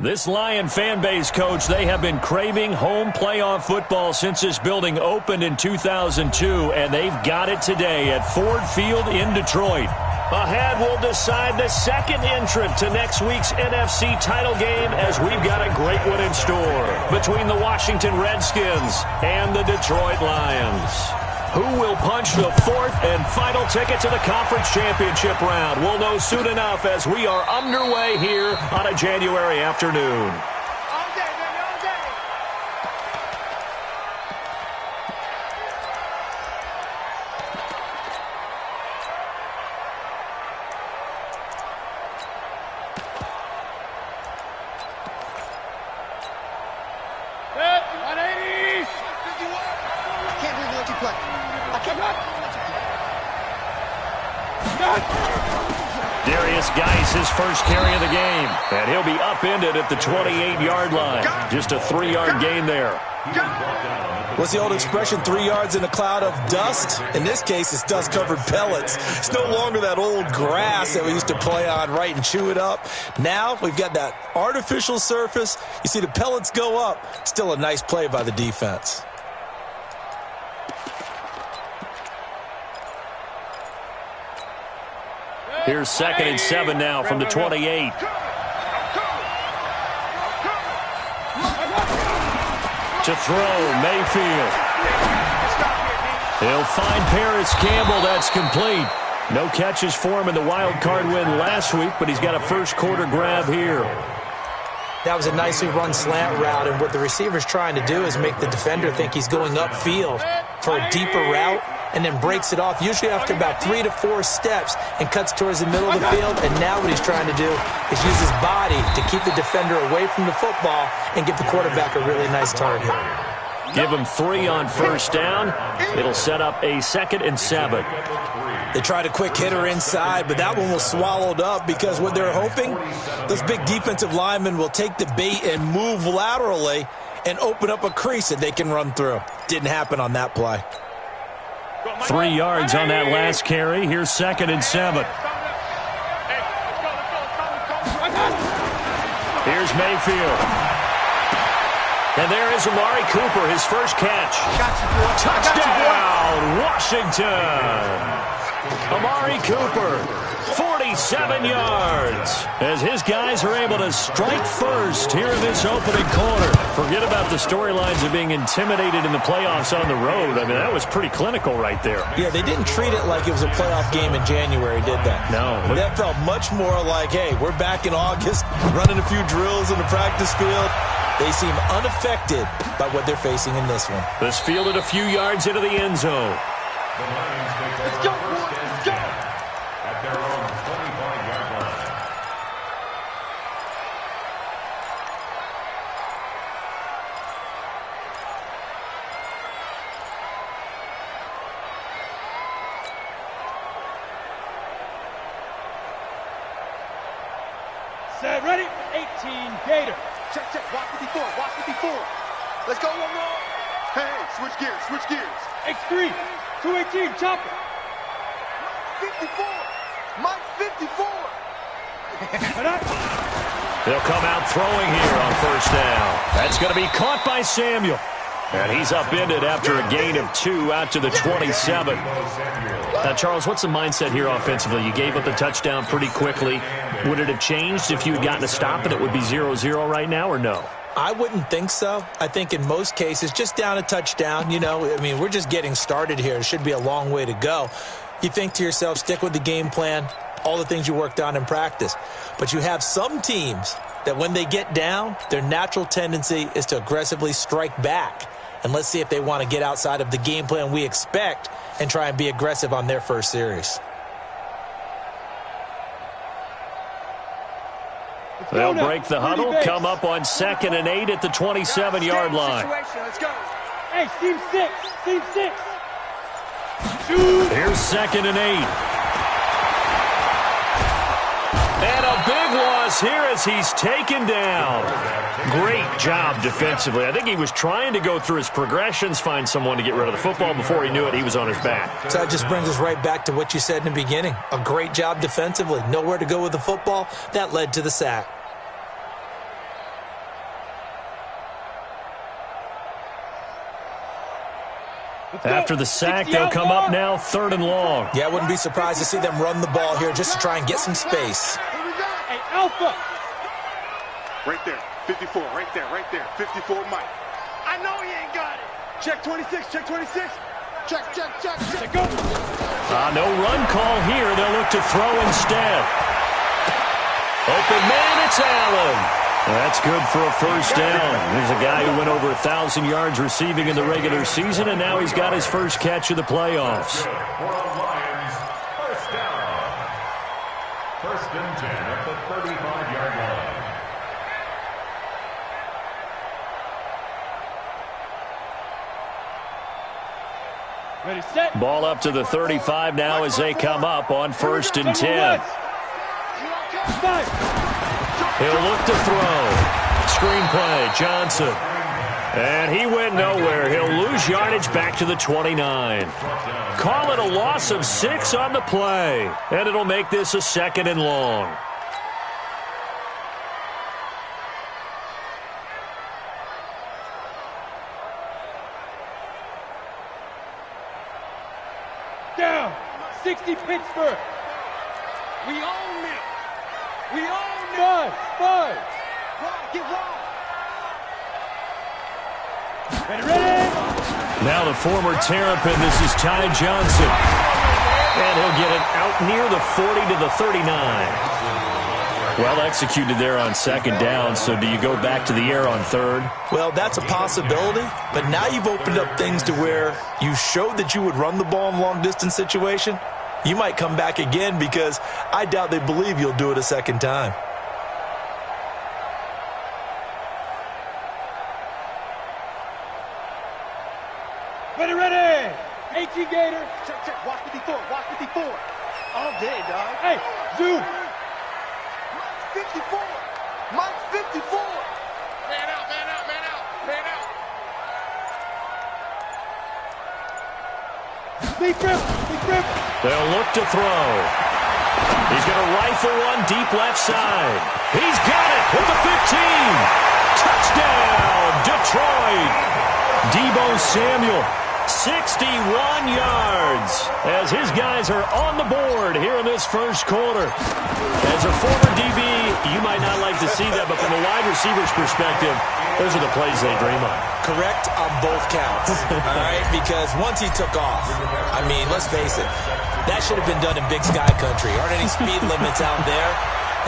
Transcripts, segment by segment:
This Lion fan base, Coach, they have been craving home playoff football since this building opened in 2002, and they've got it today at Ford Field in Detroit. Ahead, we'll decide the second entrant to next week's NFC title game as we've got a great one in store between the Washington Redskins and the Detroit Lions. Who will punch the fourth and final ticket to the conference championship round? We'll know soon enough as we are underway here on a January afternoon. His first carry of the game, and he'll be upended at the 28-yard line. Just a 3-yard gain there. What's the old expression, 3 yards in a cloud of dust? In this case, it's dust-covered pellets. It's no longer that old grass that we used to play on, right, and chew it up. Now we've got that artificial surface. You see the pellets go up. Still a nice play by the defense. Here's 2nd and 7 now from the 28. To throw, Mayfield. He'll find Paris Campbell. That's complete. No catches for him in the wild card win last week, but he's got a first quarter grab here. That was a nicely run slant route, and what the receiver's trying to do is make the defender think he's going upfield for a deeper route, and then breaks it off, usually after about 3 to 4 steps, and cuts towards the middle of the field. And now what he's trying to do is use his body to keep the defender away from the football and give the quarterback a really nice target. Give him 3 on first down. It'll set up a 2nd and 7. They tried a quick hitter inside, but that one was swallowed up because what they're hoping, those big defensive linemen will take the bait and move laterally and open up a crease that they can run through. Didn't happen on that play. 3 yards on that last carry. Here's 2nd and 7. Here's Mayfield. And there is Amari Cooper, his first catch. Touchdown, Washington. Amari Cooper, 47 yards, as his guys are able to strike first here in this opening quarter. Forget about the storylines of being intimidated in the playoffs on the road. I mean, that was pretty clinical right there. Yeah, they didn't treat it like it was a playoff game in January, did they? No. That felt much more like, hey, we're back in August, running a few drills in the practice field. They seem unaffected by what they're facing in this one. This fielded a few yards into the end zone. Let's go, boys. Let's go. At their own 25-yard line. Set, ready? 18, Gator. Check, check. Watch 54. Watch 54. Let's go, one more. Hey, switch gears, switch gears. X3, 218, chopper. 54. Mike 54. They'll come out throwing here on first down. That's going to be caught by Samuel. And he's upended after a gain of 2 out to the 27. Now, Charles, what's the mindset here offensively? You gave up the touchdown pretty quickly. Would it have changed if you had gotten a stop and it would be 0-0 right now, or no? I wouldn't think so. I think in most cases, just down a touchdown, you know, I mean, we're just getting started here. It should be a long way to go. You think to yourself, stick with the game plan, all the things you worked on in practice. But you have some teams that when they get down, their natural tendency is to aggressively strike back. And let's see if they want to get outside of the game plan we expect and try and be aggressive on their first series. They'll break the huddle, come up on 2nd and 8 at the 27-yard line. Let's go. Hey, team 6. Team 6. Here's 2nd and 8. And a big loss here as he's taken down. Great job defensively. I think he was trying to go through his progressions, find someone to get rid of the football. Before he knew it, he was on his back. So that just brings us right back to what you said in the beginning. A great job defensively. Nowhere to go with the football. That led to the sack. After the sack, they'll come up now 3rd and long. Yeah, I wouldn't be surprised to see them run the ball here just to try and get some space. Hey, Alpha. Right there, 54, right there, 54 Mike. I know he ain't got it. Check 26, check 26. Check. Go. No run call here. They'll look to throw instead. Open man, it's Allen. That's good for a first down. There's a guy who went over 1,000 yards receiving in the regular season, and now he's got his first catch of the playoffs. Lions, first down. 1st and 10 at the 35-yard line. Ready, set. Ball up to the 35 now as they come up on 1st and 10. He'll look to throw. Screenplay, Johnson. And he went nowhere. He'll lose yardage back to the 29. Call it a loss of 6 on the play. And it'll make this a 2nd and long. Down. 60 Pittsburgh. We own it. We own it. Five. Get wide. Ready. Now the former Terrapin, this is Ty Johnson. And he'll get it out near the 40 to the 39. Well executed there on 2nd down, so do you go back to the air on 3rd? Well, that's a possibility, but now you've opened up things to where you showed that you would run the ball in long-distance situation. You might come back again because I doubt they believe you'll do it a 2nd time. Ready. 18 Gator. Check. Watch 54. All day, dog. Hey, zoom. Mike 54. Mike 54. Man out. Big grip. They'll look to throw. He's going to rifle one deep left side. He's got it at the 15. Touchdown, Detroit. Deebo Samuel. 61 yards as his guys are on the board here in this first quarter. As a former DB, you might not like to see that, but from a wide receiver's perspective, those are the plays they dream of. Correct on both counts, all right? Because once he took off, I mean, let's face it, that should have been done in Big Sky Country. Aren't any speed limits out there?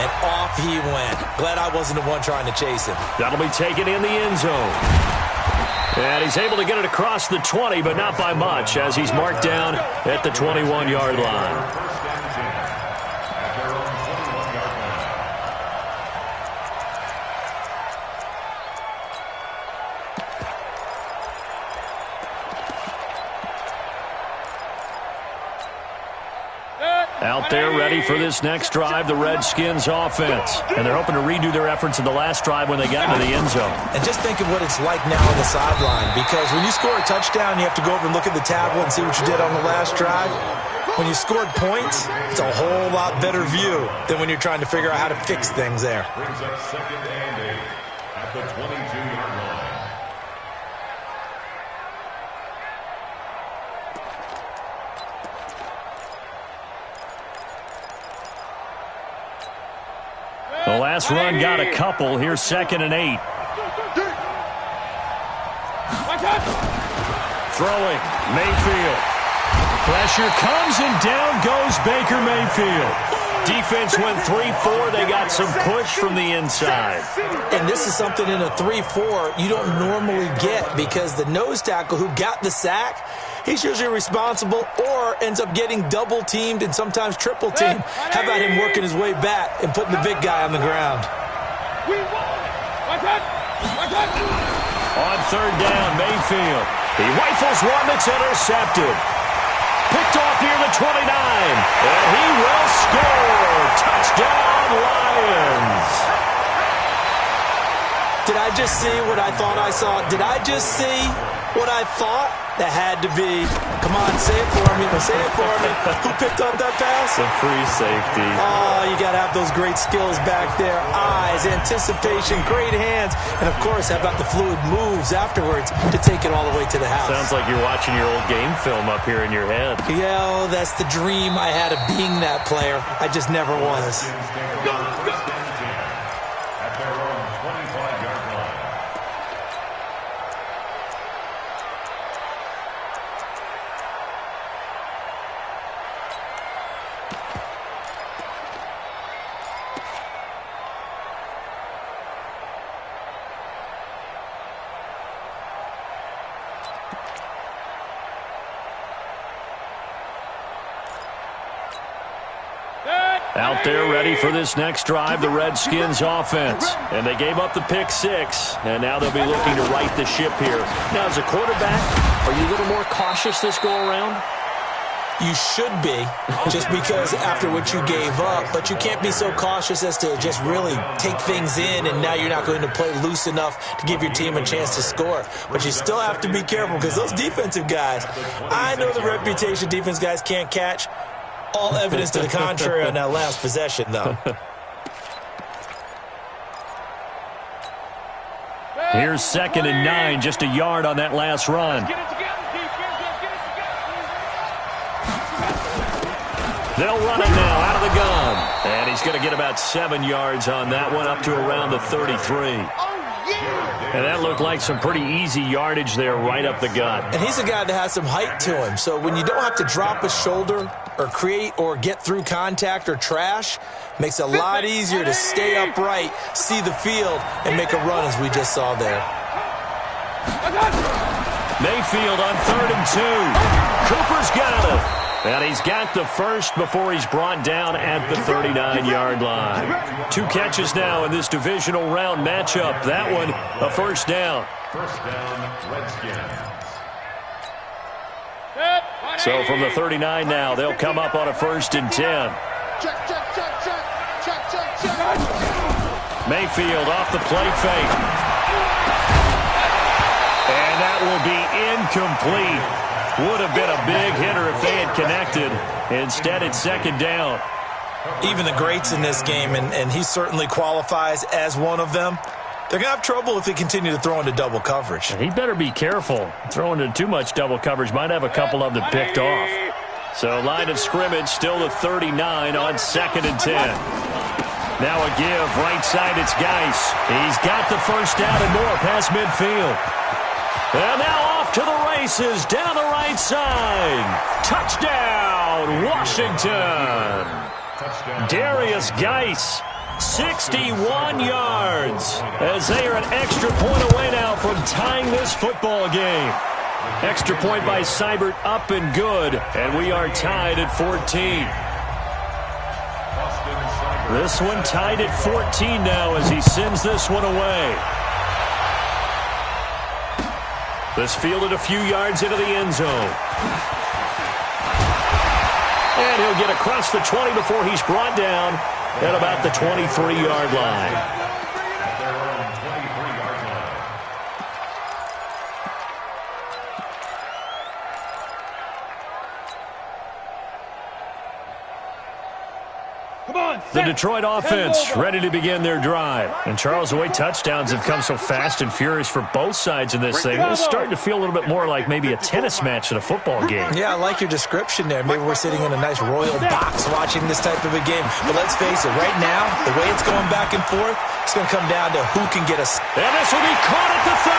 And off he went. Glad I wasn't the one trying to chase him. That'll be taken in the end zone. And he's able to get it across the 20, but not by much, as he's marked down at the 21-yard line. Out there ready for this next drive, the Redskins offense. And they're hoping to redo their efforts in the last drive when they got into the end zone. And just think of what it's like now on the sideline, because when you score a touchdown, you have to go over and look at the tablet and see what you did on the last drive. When you scored points, it's a whole lot better view than when you're trying to figure out how to fix things there. Brings up 2nd and 8 at the 22-yard line. The last run got a couple. Here's 2nd and 8. Throwing, Mayfield. Pressure comes and down goes Baker Mayfield. Defense went 3-4. They got some push from the inside. And this is something in a 3-4 you don't normally get, because the nose tackle who got the sack, he's usually responsible or ends up getting double-teamed and sometimes triple-teamed. How about him working his way back and putting the big guy on the ground? On 3rd down, Mayfield. He rifles one that's intercepted. Picked off near the 29. And he will score. Touchdown, Lions. Did I just see what I thought I saw? Did I just see what I thought? That had to be. Come on, say it for me. Say it for me. Who picked up that pass? The free safety. Oh, you got to have those great skills back there. Eyes, anticipation, great hands. And, of course, how about the fluid moves afterwards to take it all the way to the house? Sounds like you're watching your old game film up here in your head. Yeah, oh, that's the dream I had of being that player. I just never was. At their own 25-yard line. Out there ready for this next drive, the Redskins offense. And they gave up the pick 6, and now they'll be looking to right the ship here. Now, as a quarterback, are you a little more cautious this go-around? You should be, just because after what you gave up, but you can't be so cautious as to just really take things in, and now you're not going to play loose enough to give your team a chance to score. But you still have to be careful, because those defensive guys, I know the reputation defense guys can't catch. All evidence to the contrary on that last possession, though. Here's 2nd and 9, just a yard on that last run. They'll run it now out of the gun. And he's going to get about 7 yards on that one, up to around the 33. And that looked like some pretty easy yardage there right up the gut. And he's a guy that has some height to him. So when you don't have to drop a shoulder or create or get through contact or trash, makes it a lot easier to stay upright, see the field, and make a run as we just saw there. Mayfield on 3rd and 2. Cooper's got it. And he's got the first before he's brought down at the 39-yard line. 2 catches now in this divisional round matchup. That one, a first down. First down, Redskins. So from the 39 now, they'll come up on a 1st and 10. Mayfield off the play fake. And that will be incomplete. Would have been a big hitter if they had connected. Instead, it's 2nd down. Even the greats in this game, and he certainly qualifies as one of them, they're going to have trouble if they continue to throw into double coverage. He better be careful. Throwing into too much double coverage might have a couple of them picked off. So line of scrimmage still the 39 on 2nd and 10. Now a give. Right side, it's Geis. He's got the first down and more past midfield. And now off to the races down the right side. Touchdown, Washington. Darius Geis, 61 yards, as they are an extra point away now from tying this football game. Extra point by Seibert up and good, and we are tied at 14. This one tied at 14 now as he sends this one away. This fielded a few yards into the end zone. And he'll get across the 20 before he's brought down at about the 23-yard line. The Detroit offense ready to begin their drive. And Charles, the way touchdowns have come so fast and furious for both sides in this thing, it's starting to feel a little bit more like maybe a tennis match at a football game. Yeah, I like your description there. Maybe we're sitting in a nice royal box watching this type of a game. But let's face it, right now, the way it's going back and forth, it's going to come down to who can get us. And this will be caught at the 30.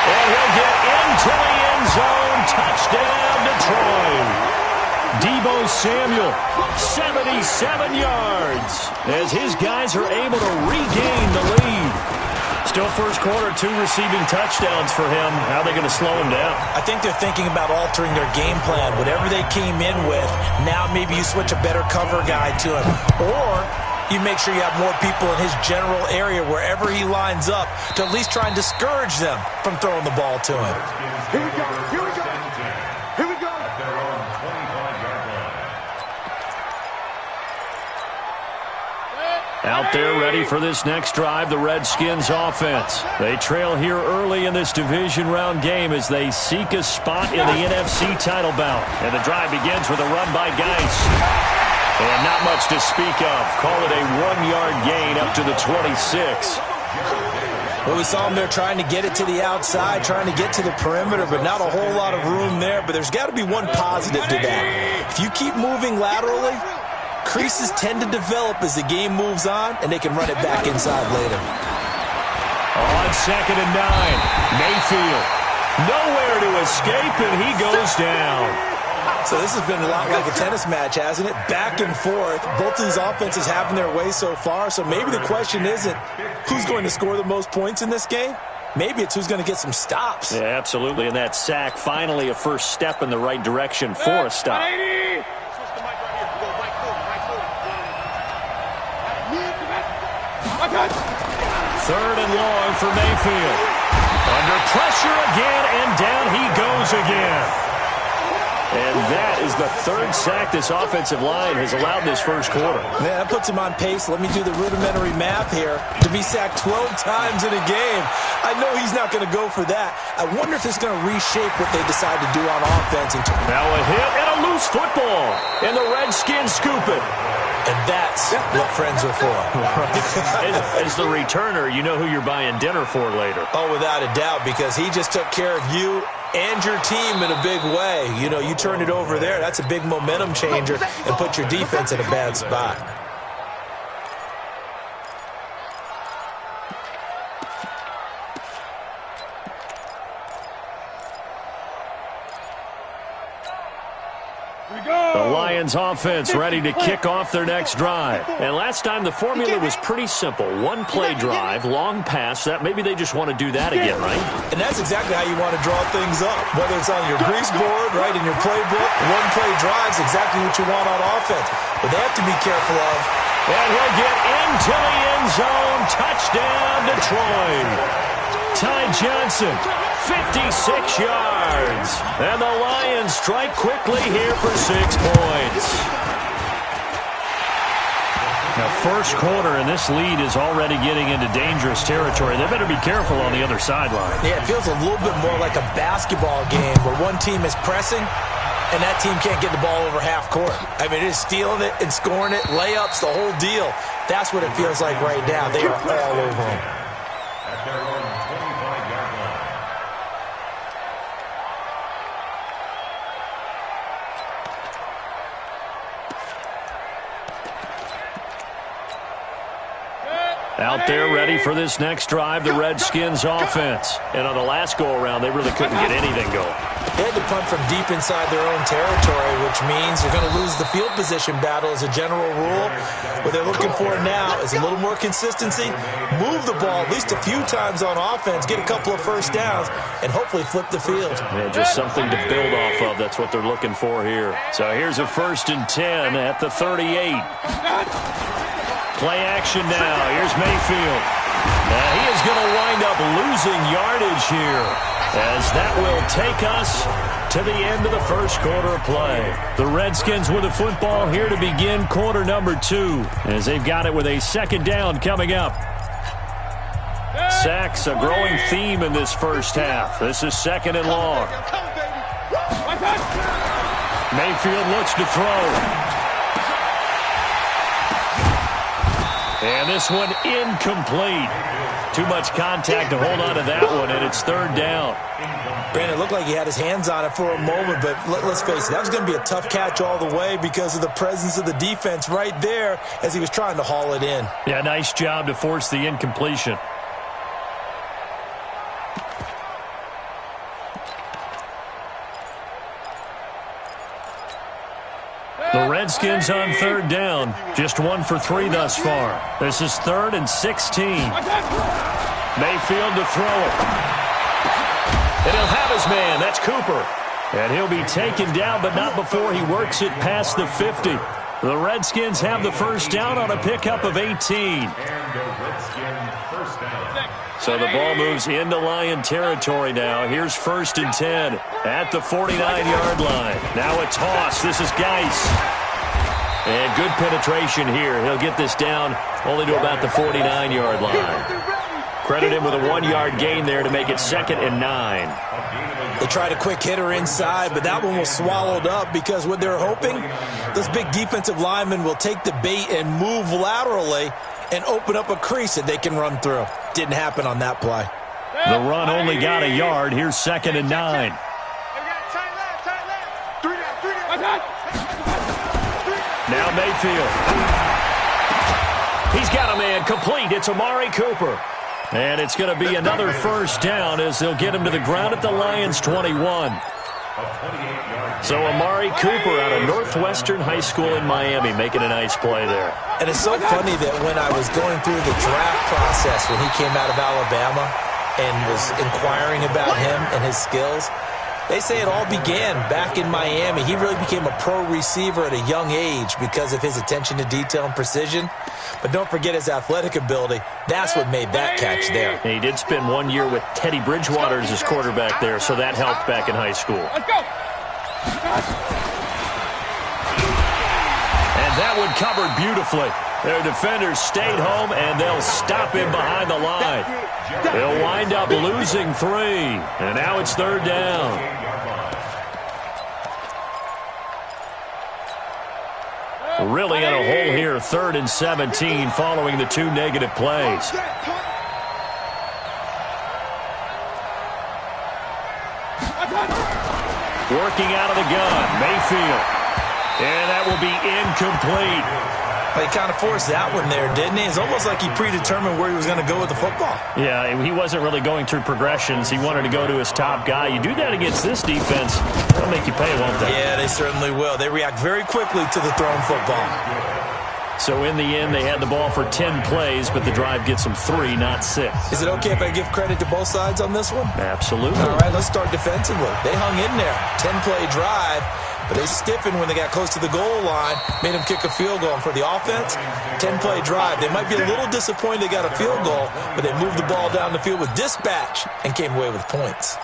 And he'll get into the end zone. Touchdown, Detroit. Deebo Samuel, 77 yards, as his guys are able to regain the lead. Still first quarter, 2 receiving touchdowns for him. How are they going to slow him down? I think they're thinking about altering their game plan. Whatever they came in with, now maybe you switch a better cover guy to him. Or you make sure you have more people in his general area wherever he lines up to at least try and discourage them from throwing the ball to him. Here we go. Here we go. Here we go. At their own 25-yard line. Out Out there ready for this next drive, the Redskins offense. They trail here early in this division round game as they seek a spot in the NFC title bout. And the drive begins with a run by Geis. And not much to speak of. Call it a 1-yard gain up to the 26. Well, we saw him there trying to get it to the outside, trying to get to the perimeter, but not a whole lot of room there. But there's got to be one positive to that. If you keep moving laterally, creases tend to develop as the game moves on, and they can run it back inside later. On 2nd and 9, Mayfield. Nowhere to escape, and he goes down. So this has been a lot like a tennis match, hasn't it? Back and forth. Both of these offenses having their way so far. So maybe the question isn't who's going to score the most points in this game. Maybe it's who's going to get some stops. Yeah, absolutely. And that sack, finally a first step in the right direction for a stop. Third and long for Mayfield. Under pressure again, and down he goes again. And that is the third sack this offensive line has allowed this first quarter. Man, that puts him on pace. Let me do the rudimentary math here. To be sacked 12 times in a game, I know he's not going to go for that. I wonder if it's going to reshape what they decide to do on offense. Now a hit and a loose football. And the Redskins scoop it. And that's what friends are for. As the returner, you know who you're buying dinner for later. Oh, without a doubt, because he just took care of you and your team in a big way. You know, you turn it over there, that's a big momentum changer and put your defense in a bad spot. The Lions offense ready to kick off their next drive. And last time the formula was pretty simple. One play drive, long pass. That maybe they just want to do that again, right? And that's exactly how you want to draw things up. Whether it's on your grease board, right, in your playbook, one play drive is exactly what you want on offense. But they have to be careful of. And he'll get into the end zone. Touchdown, Detroit. Ty Johnson, 56 yards. And the Lions strike quickly here for 6 points. Now, first quarter, and this lead is already getting into dangerous territory. They better be careful on the other sideline. Yeah, it feels a little bit more like a basketball game where one team is pressing and that team can't get the ball over half court. I mean, it is stealing it and scoring it, layups, the whole deal. That's what it feels like right now. They are all over them. At their own 25-yard line. Out there ready for this next drive, the Redskins offense. And on the last go-around, they really couldn't get anything going. They had to punt from deep inside their own territory, which means you're going to lose the field position battle as a general rule. What they're looking for now is a little more consistency, move the ball at least a few times on offense, get a couple of first downs, and hopefully flip the field. Yeah, just something to build off of. That's what they're looking for here. So here's a 1st and 10 at the 38. Play action now. Here's Mayfield. He is going to wind up losing yardage here, as that will take us to the end of the first quarter of play. The Redskins with the football here to begin quarter number 2, as they've got it with a 2nd down coming up. Sacks, a growing theme in this first half. This is 2nd and long. Mayfield looks to throw. And this one incomplete. Too much contact to hold on to that one, and it's 3rd down. Brandon, it looked like he had his hands on it for a moment, but let's face it, that was going to be a tough catch all the way because of the presence of the defense right there as he was trying to haul it in. Yeah, nice job to force the incompletion. The Redskins on 3rd down. Just 1 for 3 thus far. This is 3rd and 16. Mayfield to throw it. And he'll have his man. That's Cooper. And he'll be taken down, but not before he works it past the 50. The Redskins have the first down on a pickup of 18. So the ball moves into Lion territory now. Here's 1st and 10 at the 49-yard line. Now a toss. This is Geis. And good penetration here. He'll get this down only to about the 49-yard line. Credit him with a 1-yard gain there to make it 2nd and 9. They tried a quick hitter inside, but that one was swallowed up because what they're hoping, those big defensive linemen will take the bait and move laterally and open up a crease that they can run through. Didn't happen on that play. The run only got a yard. Here's 2nd and 9. Now Mayfield. He's got a man complete. It's Amari Cooper. And it's going to be another first down as they'll get him to the ground at the Lions' 21. So Amari Cooper out of Northwestern High School in Miami making a nice play there. And it's so funny that when I was going through the draft process when he came out of Alabama and was inquiring about him and his skills, they say it all began back in Miami. He really became a pro receiver at a young age because of his attention to detail and precision. But don't forget his athletic ability. That's what made that catch there. And he did spend 1 year with Teddy Bridgewater as his quarterback there, so that helped back in high school. Let's go. And that one covered beautifully. Their defenders stayed home, and they'll stop him behind the line. They'll wind up losing 3, and now it's 3rd down. Really in a hole here, 3rd and 17 following the 2 negative plays. Working out of the gun, Mayfield. And that will be incomplete. He kind of forced that one there, didn't he? It's almost like he predetermined where he was going to go with the football. Yeah, he wasn't really going through progressions. He wanted to go to his top guy. You do that against this defense, they'll make you pay, won't they? Yeah, they certainly will. They react very quickly to the thrown football. So in the end, they had the ball for 10 plays, but the drive gets them 3, not 6. Is it okay if I give credit to both sides on this one? Absolutely. All right, let's start defensively. They hung in there. 10-play drive, but they stiffened when they got close to the goal line, made them kick a field goal. And for the offense, 10-play drive. They might be a little disappointed they got a field goal, but they moved the ball down the field with dispatch and came away with points.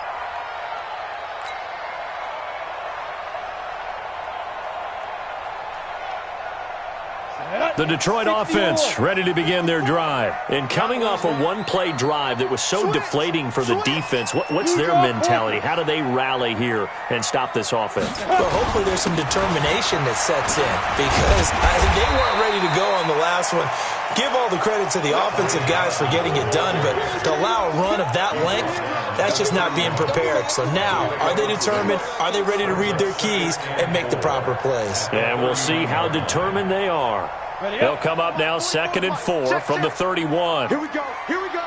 The Detroit offense ready to begin their drive. And coming off a 1-play drive that was so deflating for the defense, what's their mentality? How do they rally here and stop this offense? Well, hopefully there's some determination that sets in because they weren't ready to go on the last one. Give all the credit to the offensive guys for getting it done, but to allow a run of that length, that's just not being prepared. So now, are they determined? Are they ready to read their keys and make the proper plays? And we'll see how determined they are. They'll come up now 2nd and 4 from the 31. Here we go. Here we go.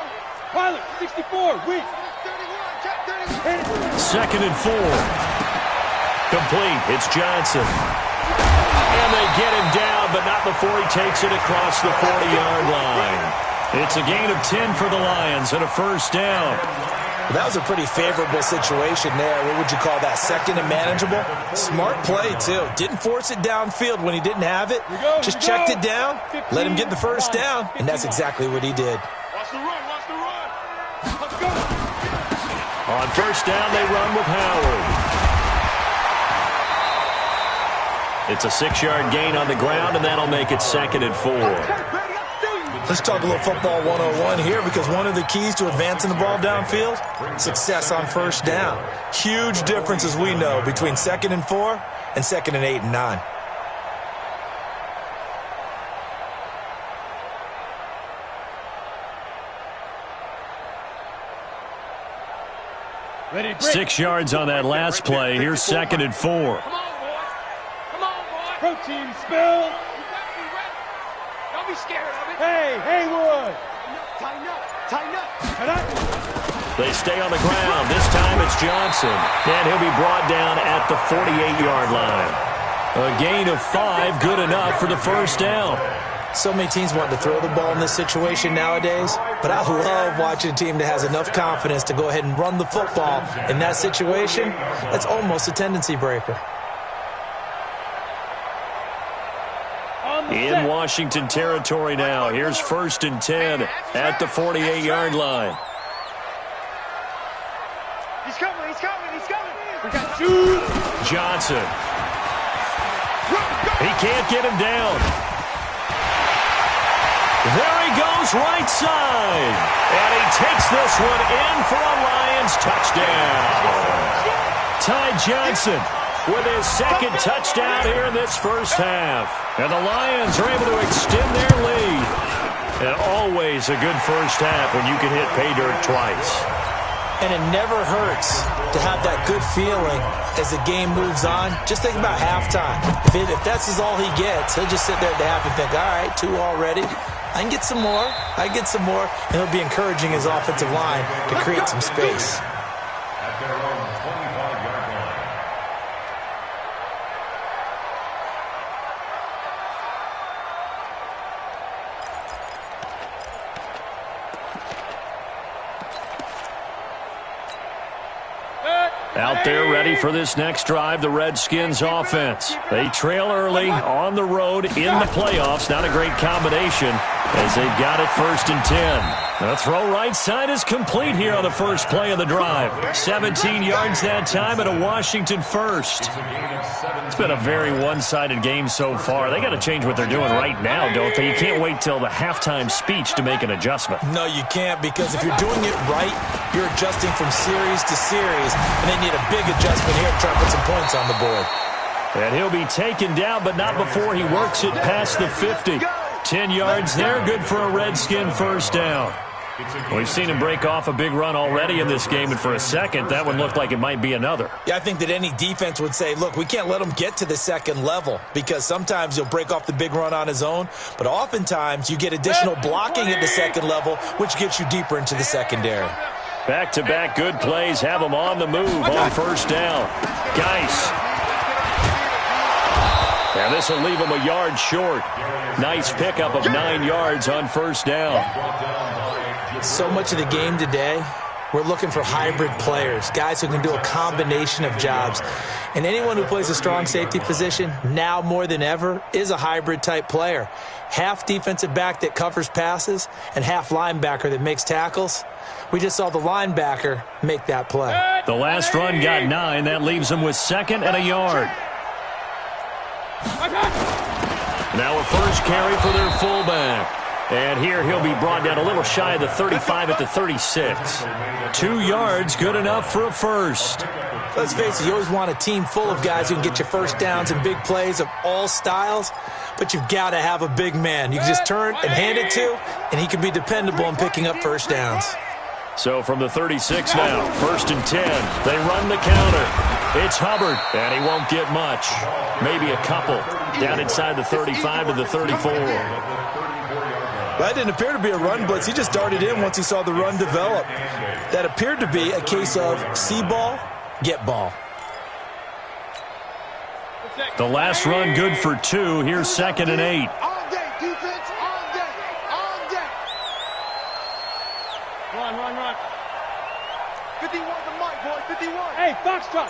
Pilot, 64. Wait. 2nd and 4. Complete. It's Johnson. And they get him down, but not before he takes it across the 40-yard line. It's a gain of 10 for the Lions and a first down. That was a pretty favorable situation there. What would you call that? 2nd and manageable? Smart play, too. Didn't force it downfield when he didn't have it. Just checked it down, let him get the first down, and that's exactly what he did. Watch the run. Watch the run. Let's go. On first down, they run with Howard. It's a 6-yard gain on the ground, and that'll make it 2nd and 4. Let's talk a little football 101 here because one of the keys to advancing the ball downfield, success on first down. Huge difference, as we know, between 2nd and 4 and 2nd and 8 and 9. Ready, 6 yards on that last play. Here's 2nd and 4. Come on, boys. Come on, boys. Protein spill. You gotta be ready. Don't be scared of it. Hey, Haywood. Tighten up. Tighten up. Tighten up. They stay on the ground. This time it's Johnson. And he'll be brought down at the 48-yard line. A gain of 5, good enough for the first down. So many teams want to throw the ball in this situation nowadays, but I love watching a team that has enough confidence to go ahead and run the football in that situation. That's almost a tendency breaker. In Washington territory now. Here's 1st and 10 at the 48-yard line. He's coming. He's coming. He's coming. We got 2. Johnson. Go. He can't get him down. There he goes, right side. And he takes this one in for a Lions touchdown. Ty Johnson with his second touchdown here in this first half. And the Lions are able to extend their lead. And always a good first half when you can hit pay dirt twice. And it never hurts to have that good feeling as the game moves on. Just think about halftime. If that's all he gets, he'll just sit there at the half and think, all right, 2 already. I can get some more. I get some more. And he'll be encouraging his offensive line to create some space. At their own 25-yard line. Out there ready for this next drive, the Redskins offense. They trail early on the road in the playoffs. Not a great combination as they've got it 1st and 10. The throw right side is complete here on the first play of the drive. 17 yards that time and a Washington first. It's been a very one-sided game so far. They got to change what they're doing right now, don't they? You can't wait till the halftime speech to make an adjustment. No, you can't, because if you're doing it right, you're adjusting from series to series, and they need a big adjustment here to try to put some points on the board. And he'll be taken down, but not before he works it past the 50. 10 yards there, good for a Redskin first down. We've seen him break off a big run already in this game, and for a second, that one looked like it might be another. Yeah, I think that any defense would say, look, we can't let him get to the second level, because sometimes he'll break off the big run on his own, but oftentimes you get additional blocking at the second level, which gets you deeper into the secondary. Back-to-back good plays have him on the move on first down. Geis. And this will leave him a yard short. Nice pickup of 9 yards on first down. So much of the game today, we're looking for hybrid players, guys who can do a combination of jobs. And anyone who plays a strong safety position, now more than ever, is a hybrid-type player. Half defensive back that covers passes and half linebacker that makes tackles. We just saw the linebacker make that play. The last run got 9. That leaves him with 2nd and a yard. Now a first carry for their fullback. And here he'll be brought down a little shy of the 35 at the 36. 2 yards, good enough for a first. Let's face it, you always want a team full of guys who can get you first downs and big plays of all styles, but you've got to have a big man. You can just turn and hand it to, and he can be dependable in picking up first downs. So from the 36 now, 1st and 10. They run the counter. It's Hubbard, and he won't get much. Maybe a couple. Down inside the 35 to the 34. That didn't appear to be a run blitz. He just darted in once he saw the run develop. That appeared to be a case of see ball, get ball. The last run good for 2. Here's 2nd and 8. On deck, defense, on deck, on deck. Run. 51 the mic, boy, 51. Hey, Foxtrot.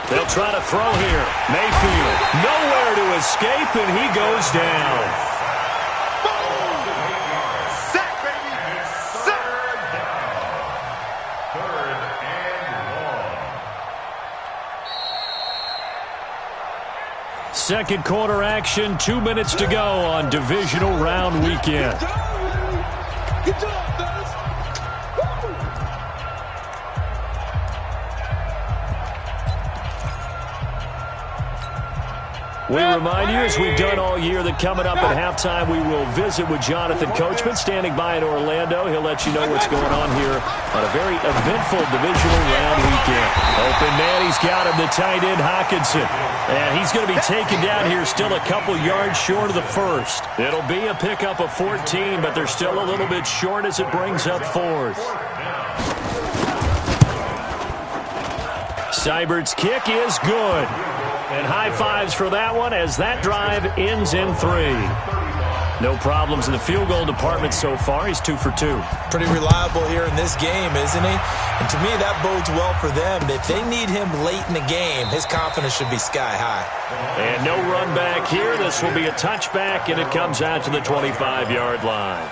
They'll try to throw here. Mayfield, nowhere to escape, and he goes down. Sack, baby. Third and long. Second quarter action, 2 minutes to go on divisional round weekend. Good job, fellas. We remind you, as we've done all year, that coming up at halftime, we will visit with Jonathan Coachman, standing by in Orlando. He'll let you know what's going on here on a very eventful divisional round weekend. Open man, he's got him, the tight end, Hawkinson. And he's going to be taken down here, still a couple yards short of the first. It'll be a pickup of 14, but they're still a little bit short as it brings up 4th. Seibert's kick is good. And high fives for that one as that drive ends in 3. No problems in the field goal department so far. He's 2 for 2. Pretty reliable here in this game, isn't he? And to me, that bodes well for them. If they need him late in the game, his confidence should be sky high. And no run back here. This will be a touchback, and it comes out to the 25-yard line.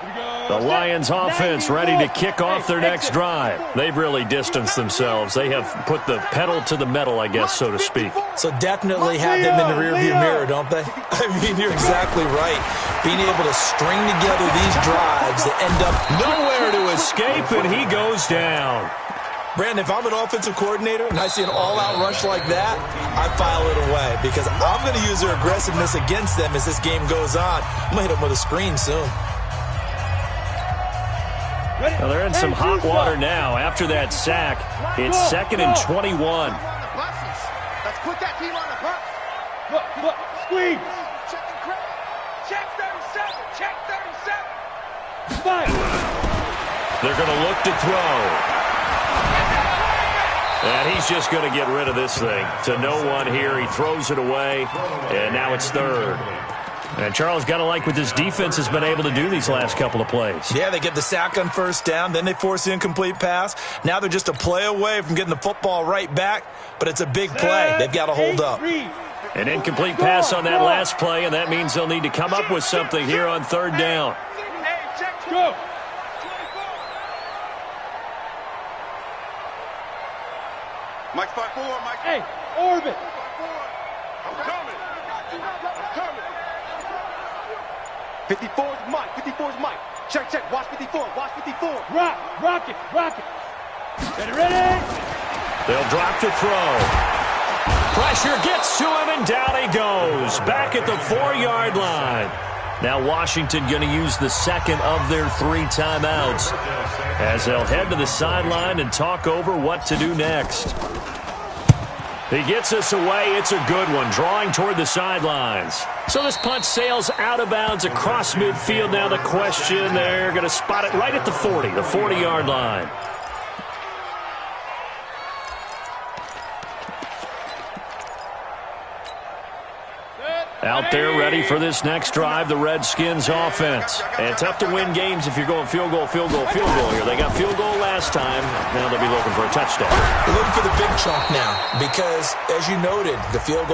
The Lions offense ready to kick off their next drive. They've really distanced themselves. They have put the pedal to the metal, I guess, so to speak. So definitely have them in the rearview mirror, don't they? I mean, you're exactly right. Being able to string together these drives that end up nowhere to escape, and he goes down. Brandon, if I'm an offensive coordinator and I see an all-out rush like that, I file it away because I'm going to use their aggressiveness against them as this game goes on. I'm going to hit them with a screen soon. Well, they're in some hot water now. After that sack, it's 2nd and 21. Let's put that team on the bus. Look, squeeze. Check 37. Check 37. Fire. They're going to look to throw. And he's just going to get rid of this thing. To no one here. He throws it away, and now it's 3rd. And Charles, got to like what this defense has been able to do these last couple of plays. Yeah, they get the sack on 1st down, then they force the incomplete pass. Now they're just a play away from getting the football right back, but it's a big play. They've got to hold up. An incomplete pass on that last play, and that means they'll need to come up with something here on 3rd down. Go. Mike 5-4, Mike. Hey, orbit. I'm coming. 54 is Mike. 54 is Mike. Check. Watch 54. Watch 54. Rock it. Ready? They'll drop to throw. Pressure gets to him, and down he goes. Back at the 4-yard line. Now Washington going to use the 2nd of their 3 timeouts as they'll head to the sideline and talk over what to do next. He gets us away. It's a good one, drawing toward the sidelines. So this punt sails out of bounds across midfield. Now the question, they're going to spot it right at the 40, the 40-yard line. Out there ready for this next drive, the Redskins offense. And tough to win games if you're going field goal here. They got field goal last time. Now they'll be looking for a touchdown. They're looking for the big chunk now because, as you noted, the field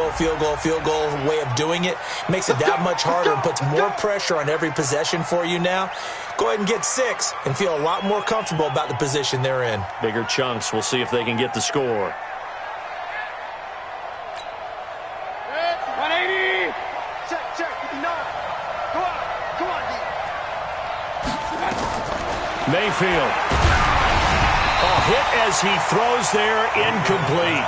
goal way of doing it makes it that much harder and puts more pressure on every possession for you now. Go ahead and get 6 and feel a lot more comfortable about the position they're in. Bigger chunks. We'll see if they can get the score. Mayfield. Hit as he throws there, incomplete.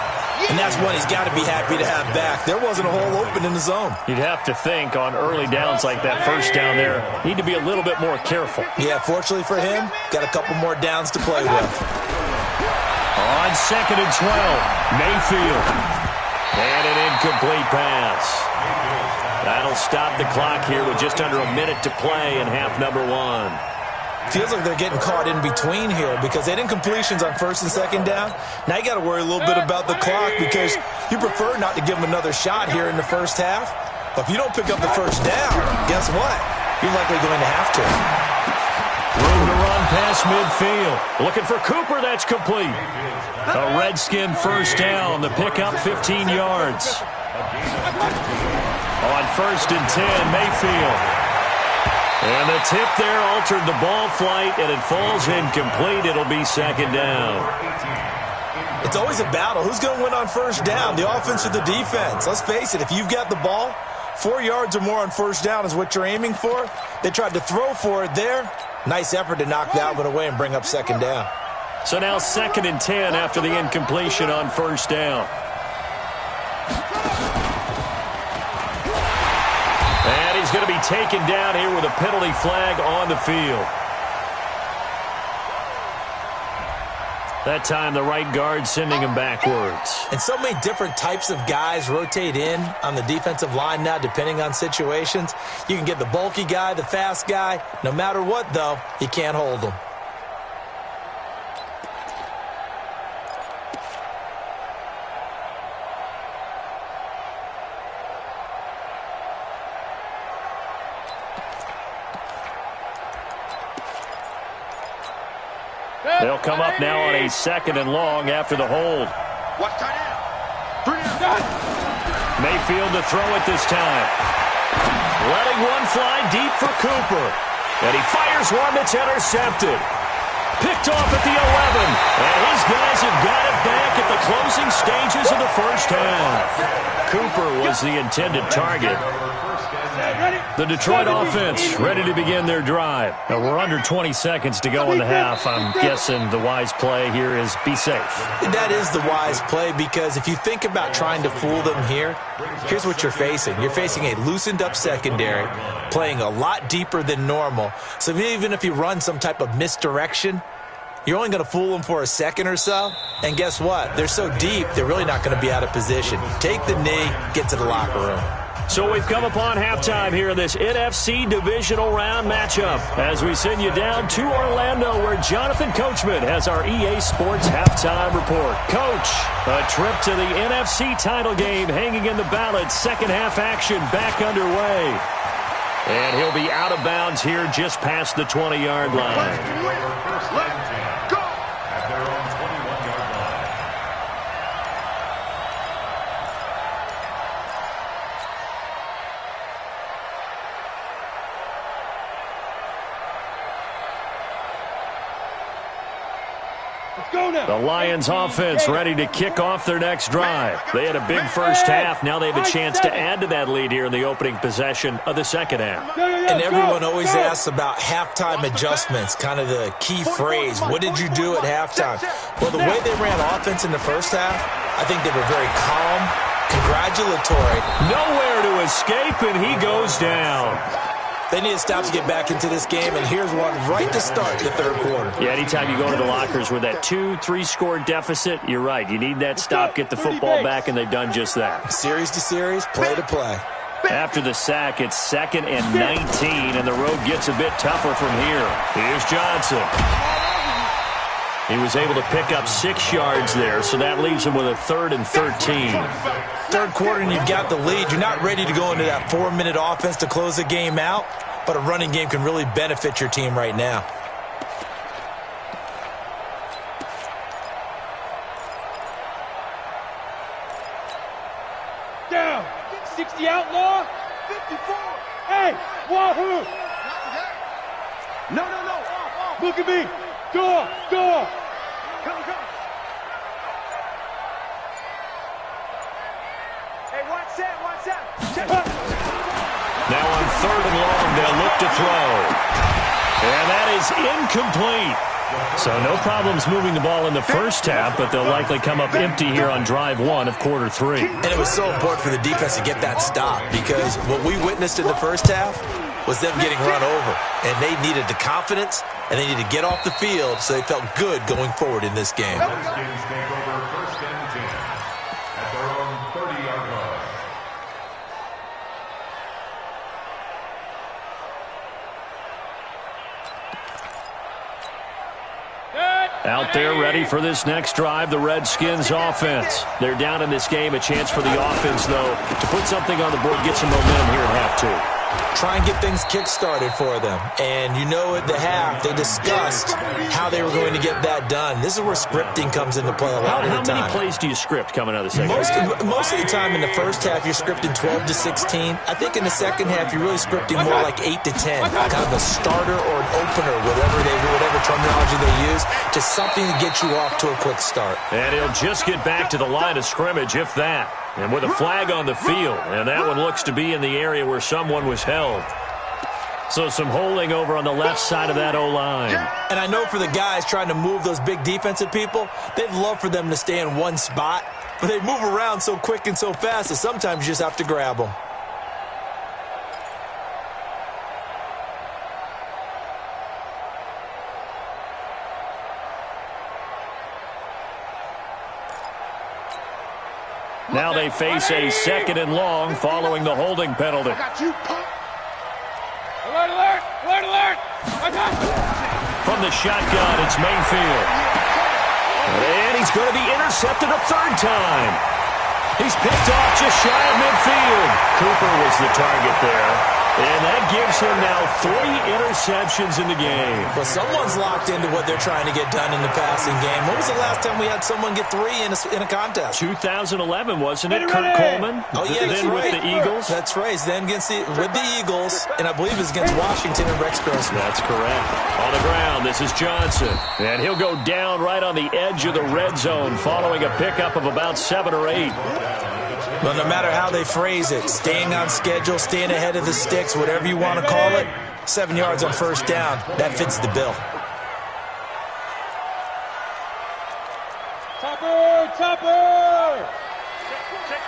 And that's one he's got to be happy to have back. There wasn't a hole open in the zone. You'd have to think on early downs like that 1st down there, need to be a little bit more careful. Yeah, fortunately for him, got a couple more downs to play with. On 2nd and 12, Mayfield. And an incomplete pass. That'll stop the clock here with just under a minute to play in half number 1. Feels like they're getting caught in between here because they had incompletions on 1st and 2nd down. Now you got to worry a little bit about the clock because you prefer not to give them another shot here in the 1st half. But if you don't pick up the 1st down, guess what? You're likely going to have to. Room to run past midfield. Looking for Cooper. That's complete. A Redskin 1st down. The pickup 15 yards. On 1st and 10, Mayfield. And the tip there altered the ball flight, and it falls incomplete. It'll be 2nd down. It's always a battle. Who's going to win on 1st down, the offense or the defense? Let's face it, if you've got the ball, 4 yards or more on 1st down is what you're aiming for. They tried to throw for it there. Nice effort to knock that one away and bring up 2nd down. So now 2nd and 10 after the incompletion on 1st down. And he's going to be taken down here with a penalty flag on the field. That time the right guard sending him backwards. And so many different types of guys rotate in on the defensive line now depending on situations. You can get the bulky guy, the fast guy. No matter what, though, you can't hold them. They'll come up now on a 2nd and long after the hold. Watch tight end. Mayfield to throw it this time. Letting one fly deep for Cooper. And he fires one that's intercepted. Picked off at the 11. And his guys have got it back at the closing stages of the first half. Cooper was the intended target. The Detroit offense ready to begin their drive. Now we're under 20 seconds to go in the half. I'm guessing the wise play here is be safe. That is the wise play, because if you think about trying to fool them here, here's what you're facing. You're facing a loosened up secondary, playing a lot deeper than normal. So even if you run some type of misdirection, you're only going to fool them for a second or so. And guess what? They're so deep, they're really not going to be out of position. Take the knee, get to the locker room. So we've come upon halftime here in this NFC divisional round matchup as we send you down to Orlando, where Jonathan Coachman has our EA Sports halftime report. Coach, a trip to the NFC title game hanging in the balance. Second half action back underway. And he'll be out of bounds here just past the 20-yard line. The Lions offense ready to kick off their next drive. They had a big first half. Now they have a chance to add to that lead here in the opening possession of the second half. And everyone always asks about halftime adjustments, kind of the key phrase. What did you do at halftime? Well, the way they ran offense in the first half, I think they were very calm, congratulatory. Nowhere to escape, and he goes down. They need to stop to get back into this game, and here's one right to start the third quarter. Yeah, anytime you go to the lockers with that 2-3 score deficit, you're right. You need that stop, get the football back, and they've done just that. Series to series, play to play. After the sack, it's 2nd and 19, and the road gets a bit tougher from here. Here's Johnson. He was able to pick up 6 yards there, so that leaves him with a 3rd and 13. Third quarter, and you've got the lead. You're not ready to go into that 4-minute offense to close the game out, but a running game can really benefit your team right now. Down. 60 outlaw. 54. Hey, wahoo. No. Look at me. Go. Come. Hey, watch that. Now on 3rd and long, they'll look to throw. And that is incomplete. So no problems moving the ball in the first half, but they'll likely come up empty here on drive 1 of quarter 3. And it was so important for the defense to get that stop, because what we witnessed in the first half was them getting run over. And they needed the confidence, and they needed to get off the field so they felt good going forward in this game. Redskins take over 1st and 10 at their own 30-yard line. Out there ready for this next drive, the Redskins offense. They're down in this game. A chance for the offense, though, to put something on the board, get some momentum here at half 2. Try and get things kick-started for them. And you know at the half, they discussed how they were going to get that done. This is where scripting comes into play a lot of the time. How many plays do you script coming out of the second half? Most of the time in the first half, you're scripting 12 to 16. I think in the second half, you're really scripting more like 8 to 10. Kind of a starter or an opener, whatever terminology they use, just something to get you off to a quick start. And he'll just get back to the line of scrimmage, if that. And with a flag on the field, and that one looks to be in the area where someone was held. So some holding over on the left side of that O-line. And I know for the guys trying to move those big defensive people, they'd love for them to stay in one spot, but they move around so quick and so fast that sometimes you just have to grab them. Now they face a 2nd and long following the holding penalty. Alert! From the shotgun, it's Mayfield. And he's going to be intercepted a 3rd time. He's picked off just shy of midfield. Cooper was the target there. And that gives him now 3 interceptions in the game. Well, someone's locked into what they're trying to get done in the passing game. When was the last time we had someone get 3 in a contest? 2011, wasn't it? Kurt Coleman? Oh, yeah, that's then right. with the Eagles? That's right. Then with the Eagles, and I believe it's against Washington and Rex Grossman. That's correct. On the ground, this is Johnson. And he'll go down right on the edge of the red zone following a pickup of about 7 or 8. Well, no matter how they phrase it, staying on schedule, staying ahead of the sticks, whatever you want to call it, 7 yards on first down, that fits the bill. Topper! Check.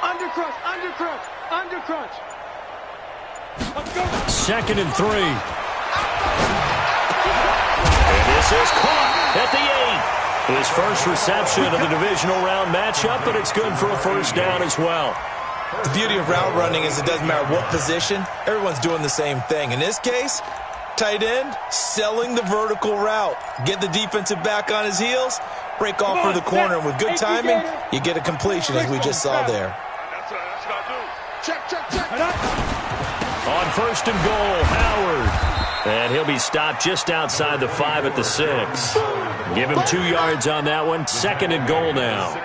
Under crunch. Let's go. 2nd and 3. And this is caught at the 8. His first reception of the divisional round matchup, but it's good for a first down as well. The beauty of route running is it doesn't matter what position, everyone's doing the same thing. In this case, tight end, selling the vertical route. Get the defensive back on his heels, break off for the corner, and with good timing, you get a completion as we just saw there. That's what I do. Check. On 1st and goal, Howard. And he'll be stopped just outside the 5 at the 6. Give him 2 yards on that one. 2nd and goal now.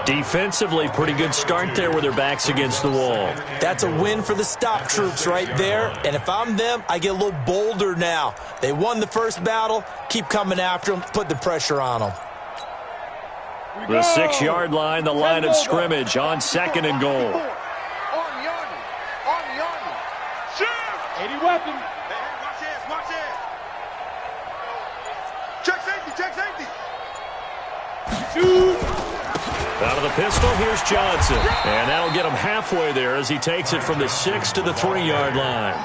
Defensively, pretty good start there with their backs against the wall. That's a win for the stop troops right there. And if I'm them, I get a little bolder now. They won the first battle. Keep coming after them. Put the pressure on them. The 6-yard line, the line of scrimmage on 2nd and goal. On the army. Shoot! 80 weapon. Watch it. Check safety. Shoot! Out of the pistol, here's Johnson. And that'll get him halfway there as he takes it from the 6 to the 3-yard line.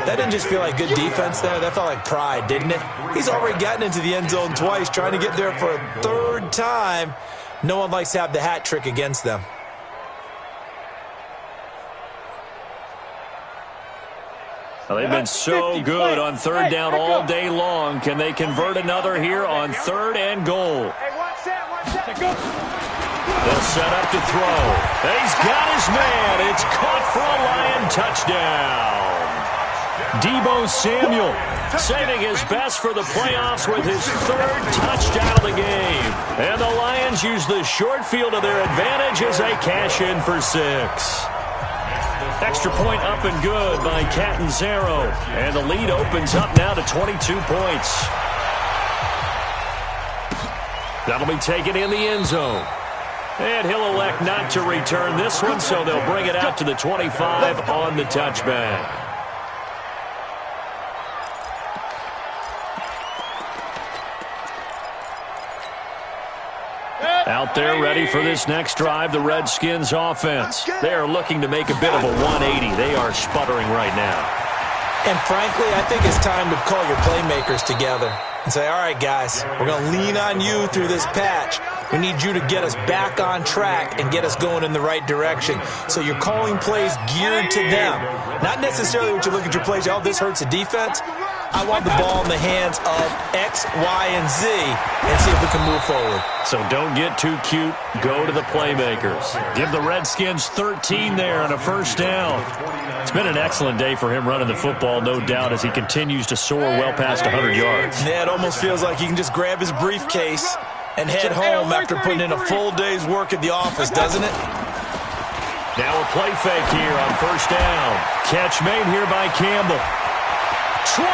That didn't just feel like good defense there. That felt like pride, didn't it? He's already gotten into the end zone twice, trying to get there for a 3rd time. No one likes to have the hat trick against them. Well, they've been so good on 3rd down all day long. Can they convert another here on 3rd and goal? They'll set up to throw. He's got his man. It's caught for a Lion touchdown. Deebo Samuel saving his best for the playoffs with his 3rd touchdown of the game. And the Lions use the short field to their advantage as they cash in for 6. Extra point up and good by Catanzaro. And the lead opens up now to 22 points. That'll be taken in the end zone. And he'll elect not to return this one, so they'll bring it out to the 25 on the touchback. Out there ready for this next drive, the Redskins offense. They are looking to make a bit of a 180. They are sputtering right now. And frankly, I think it's time to call your playmakers together and say, all right, guys, we're going to lean on you through this patch. We need you to get us back on track and get us going in the right direction. So you're calling plays geared to them. Not necessarily what you look at your plays, oh, this hurts the defense. I want the ball in the hands of X, Y, and Z and see if we can move forward. So don't get too cute. Go to the playmakers. Give the Redskins 13 there on a first down. It's been an excellent day for him running the football, no doubt, as he continues to soar well past 100 yards. Yeah, it almost feels like he can just grab his briefcase and head home after putting in a full day's work at the office, doesn't it? Now a play fake here on first down. Catch made here by Campbell. 20!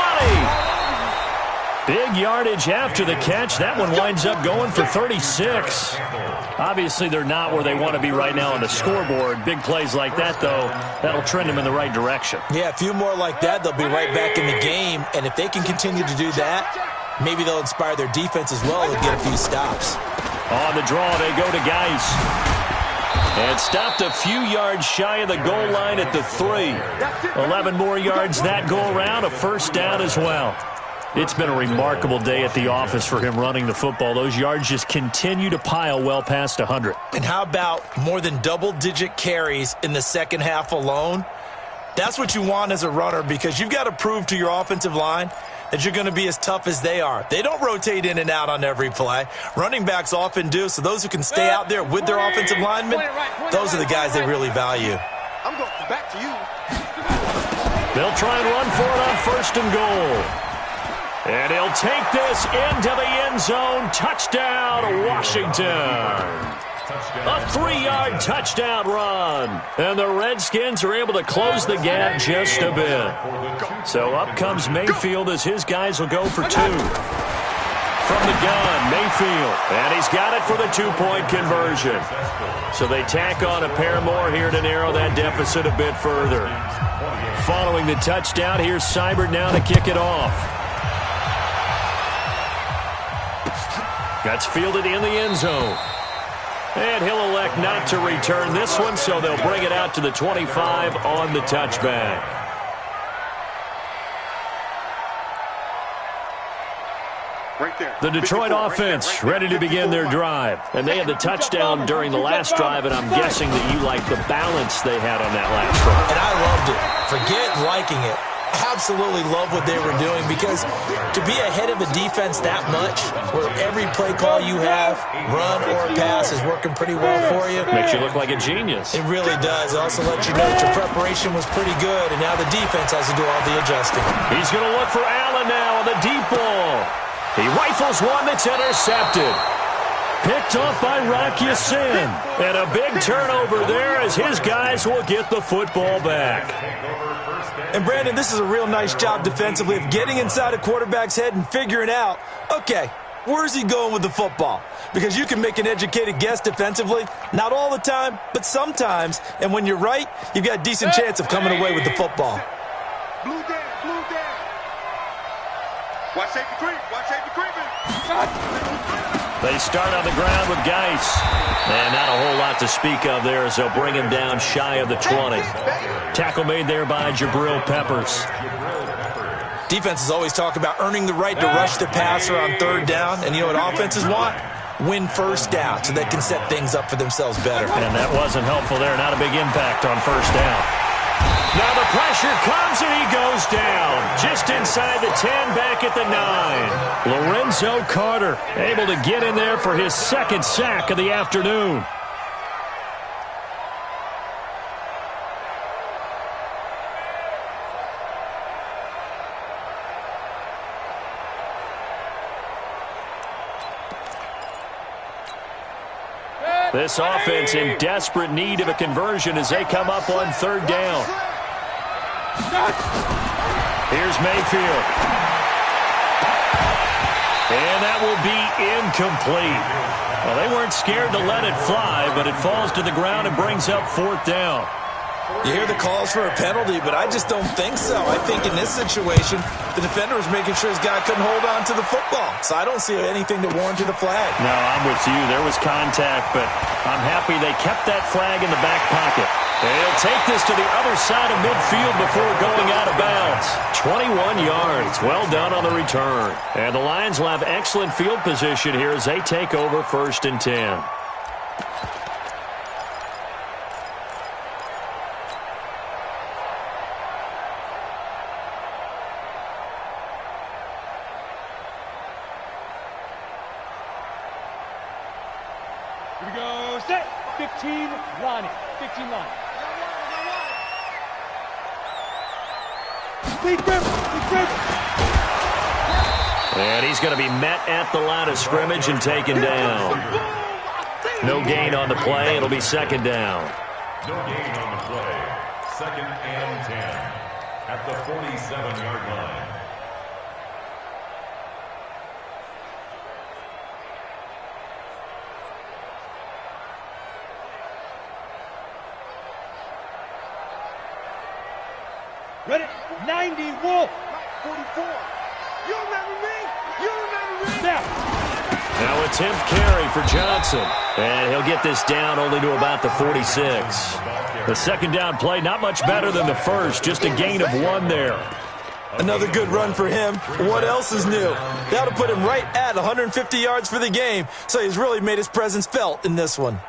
Big yardage after the catch. That one winds up going for 36. Obviously, they're not where they want to be right now on the scoreboard. Big plays like that, though, that'll trend them in the right direction. Yeah, a few more like that, they'll be right back in the game. And if they can continue to do that, maybe they'll inspire their defense as well and get a few stops. On the draw, they go to Geis. And stopped a few yards shy of the goal line at the 3. 11 more yards that go around, a first down as well. It's been a remarkable day at the office for him running the football. Those yards just continue to pile well past 100. And how about more than double-digit carries in the second half alone? That's what you want as a runner, because you've got to prove to your offensive line that you're going to be as tough as they are. They don't rotate in and out on every play. Running backs often do, so those who can stay out there with their offensive linemen, those are the guys they really value. I'm going back to you. They'll try and run for it on 1st and goal. And he'll take this into the end zone. Touchdown, Washington. A 3-yard touchdown run. And the Redskins are able to close the gap just a bit. So up comes Mayfield as his guys will go for 2. From the gun, Mayfield. And he's got it for the 2-point conversion. So they tack on a pair more here to narrow that deficit a bit further. Following the touchdown, here's Seibert now to kick it off. That's fielded in the end zone. And he'll elect not to return this one, so they'll bring it out to the 25 on the touchback. Right there. The Detroit offense ready to begin their drive. And they had the touchdown during the last drive, and I'm guessing that you like the balance they had on that last drive. And I loved it. Forget liking it. Absolutely love what they were doing, because to be ahead of a defense that much, where every play call you have, run or pass, is working pretty well for you. Makes you look like a genius. It really does. It also lets you know that your preparation was pretty good, and now the defense has to do all the adjusting. He's going to look for Allen now on the deep ball. He rifles one that's intercepted. Picked off by Rocky Sin. And a big turnover there as his guys will get the football back. And Brandon, this is a real nice job defensively of getting inside a quarterback's head and figuring out, okay, where's he going with the football? Because you can make an educated guess defensively, not all the time, but sometimes. And when you're right, you've got a decent chance of coming away with the football. Blue down, blue down. Watch safety creep, watch safety creeping. They start on the ground with Geis. And not a whole lot to speak of there as they'll bring him down shy of the 20. Tackle made there by Jabril Peppers. Defenses always talk about earning the right to rush the passer on 3rd down. And you know what offenses want? Win 1st down so they can set things up for themselves better. And that wasn't helpful there. Not a big impact on 1st down. Now the pressure comes and he goes down. Just inside the 10, back at the 9. Lorenzo Carter able to get in there for his 2nd sack of the afternoon. This offense in desperate need of a conversion as they come up on 3rd down. Here's Mayfield. And that will be incomplete. Well, they weren't scared to let it fly, but it falls to the ground and brings up 4th down. You hear the calls for a penalty, but I just don't think so. I think in this situation, the defender was making sure his guy couldn't hold on to the football. So I don't see anything to warrant the flag. No, I'm with you. There was contact, but I'm happy they kept that flag in the back pocket. They'll take this to the other side of midfield before going out of bounds. 21 yards. Well done on the return. And the Lions will have excellent field position here as they take over 1st and 10. Here we go, set. 15 line. 15 line. And he's going to be met at the line of scrimmage and taken down. No gain on the play. It'll be 2nd down. No gain on the play. 2nd and 10 at the 47-yard line. Ready? 90 Wolf. 44. You remember me? You remember me? Now attempt carry for Johnson. And he'll get this down only to about the 46. The 2nd down play, not much better than the first. Just a gain of 1 there. Another good run for him. What else is new? That'll put him right at 150 yards for the game. So he's really made his presence felt in this one.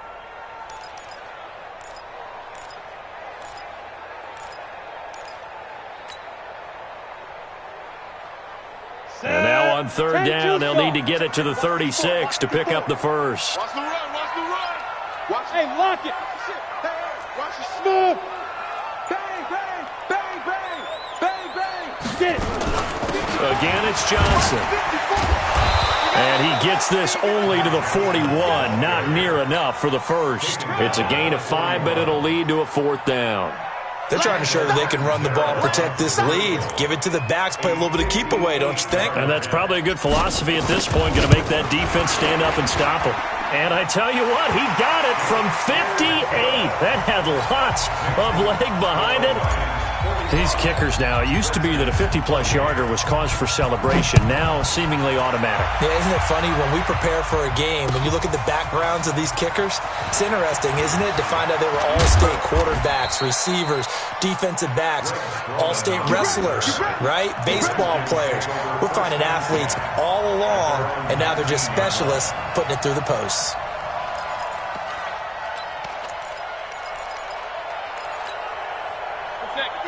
And now on 3rd down, they'll need to get it to the 36 to pick up the first. Watch the run, watch the run. Watch, hey, lock it. Hey, watch it smooth. Bang, bang, bang, bang, bang, bang. Get it. Again, it's Johnson. And he gets this only to the 41. Not near enough for the first. It's a gain of 5, but it'll lead to a 4th down. They're trying to show that they can run the ball and protect this lead. Give it to the backs, play a little bit of keep away, don't you think? And that's probably a good philosophy at this point, going to make that defense stand up and stop him. And I tell you what, he got it from 58. That had lots of leg behind it. These kickers now, it used to be that a 50-plus yarder was cause for celebration. Now, seemingly automatic. Yeah, isn't it funny when we prepare for a game, when you look at the backgrounds of these kickers, it's interesting, isn't it, to find out they were all-state quarterbacks, receivers, defensive backs, all-state wrestlers, right? Baseball players. We're finding athletes all along, and now they're just specialists putting it through the posts.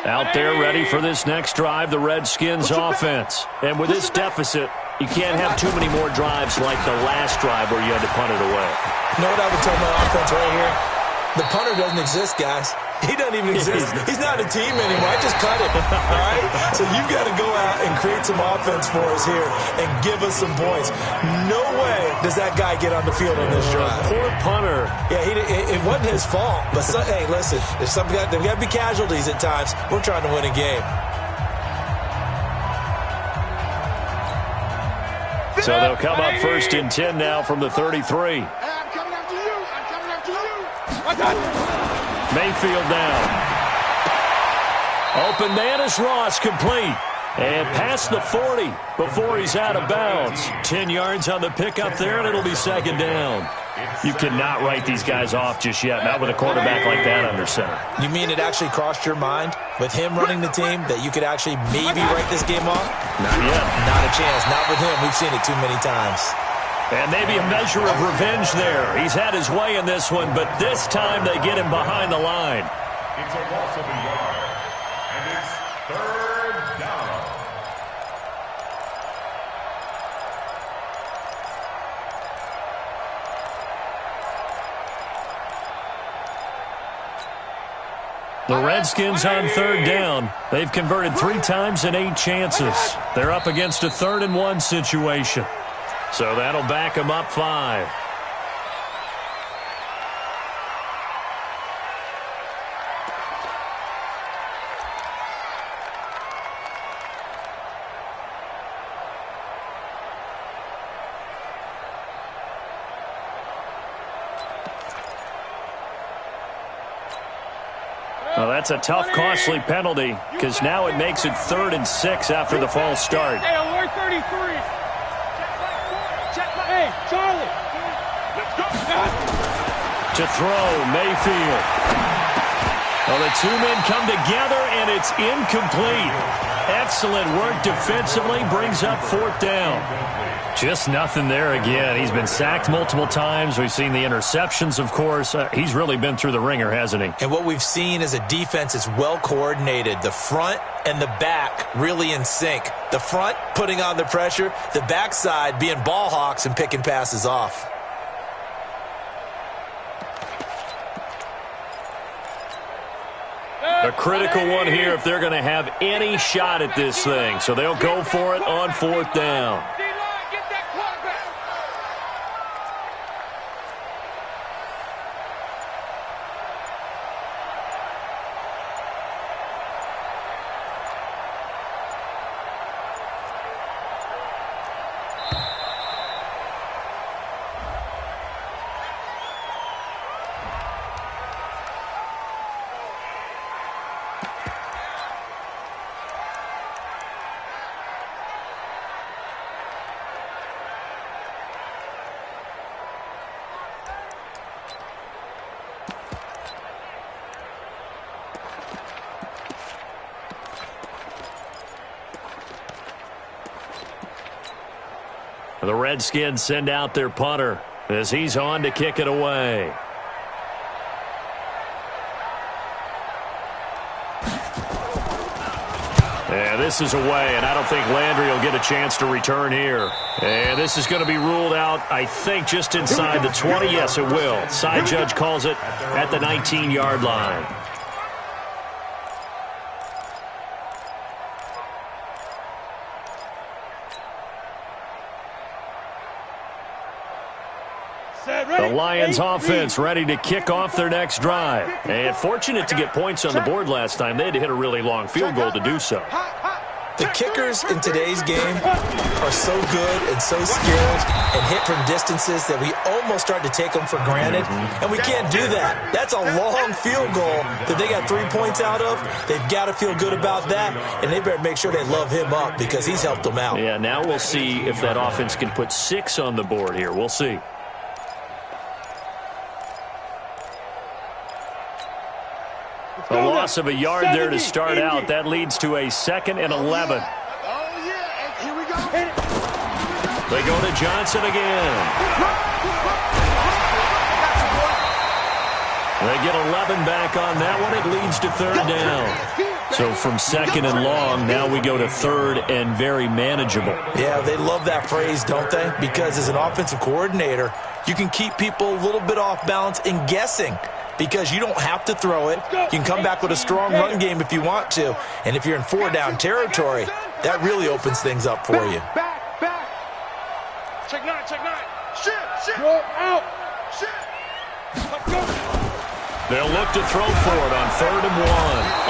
Out there ready for this next drive, the Redskins offense. And with this deficit, you can't have too many more drives like the last drive where you had to punt it away. You know what I would tell my offense right here? The punter doesn't exist, guys. He doesn't even exist. He's not a team anymore. I just cut it, all right? So you've got to go out and create some offense for us here and give us some points. No way does that guy get on the field on this drive. Poor punter. Yeah, it wasn't his fault. But, hey, listen, there's got to be casualties at times. We're trying to win a game. So they'll come up 1st and 10 now from the 33. I'm coming after you. I'm coming after you. I got it. Mayfield down. Open man is Ross, complete. And past the 40 before he's out of bounds. 10 yards on the pickup there, and it'll be 2nd down. You cannot write these guys off just yet, not with a quarterback like that under center. You mean it actually crossed your mind with him running the team that you could actually maybe write this game off? Not yet. Not a chance. Not with him. We've seen it too many times. And maybe a measure of revenge there. He's had his way in this one, but this time they get him behind the line. It's a loss of a yard, and it's 3rd down. The Redskins on 3rd down. They've converted 3 times in 8 chances. They're up against a 3rd and 1 situation. So that'll back them up 5. Well, that's a tough, costly penalty because now it makes it 3rd and 6 after the false start. Hey, alert 33. Hey, Charlie. Let's go. To throw, Mayfield. Well, the 2 men come together, and it's incomplete. Excellent work defensively, brings up 4th down. Just nothing there again. He's been sacked multiple times. We've seen the interceptions, of course. He's really been through the ringer, hasn't he? And what we've seen is a defense that's well coordinated. The front and the back really in sync. The front putting on the pressure, the backside being ball hawks and picking passes off. A critical one here if they're going to have any shot at this thing. So they'll go for it on 4th down. The Redskins send out their punter as he's on to kick it away. And this is away, and I don't think Landry will get a chance to return here. And this is going to be ruled out, I think, just inside the 20. Yes, it will. Side judge calls it at the 19-yard line. Lions offense ready to kick off their next drive. And fortunate to get points on the board last time. They had to hit a really long field goal to do so. The kickers in today's game are so good and so skilled and hit from distances that we almost start to take them for granted, and we can't do that. That's a long field goal that they got 3 points out of. They've got to feel good about that, and they better make sure they love him up because he's helped them out. Yeah, now we'll see if that offense can put 6 on the board here. We'll see. A loss of a yard there to start out. That leads to a 2nd and 11. Here we go. They go to Johnson again. They get 11 back on that one. It leads to 3rd down. So from 2nd and long, now we go to 3rd and very manageable. Yeah, they love that phrase, don't they? Because as an offensive coordinator, you can keep people a little bit off balance and guessing. Because you don't have to throw it. You can come back with a strong run game if you want to. And if you're in 4-down territory, that really opens things up for you. Back. Check 9. Shit. Go out. Shit. Let's go. They'll look to throw for it on 3rd and 1.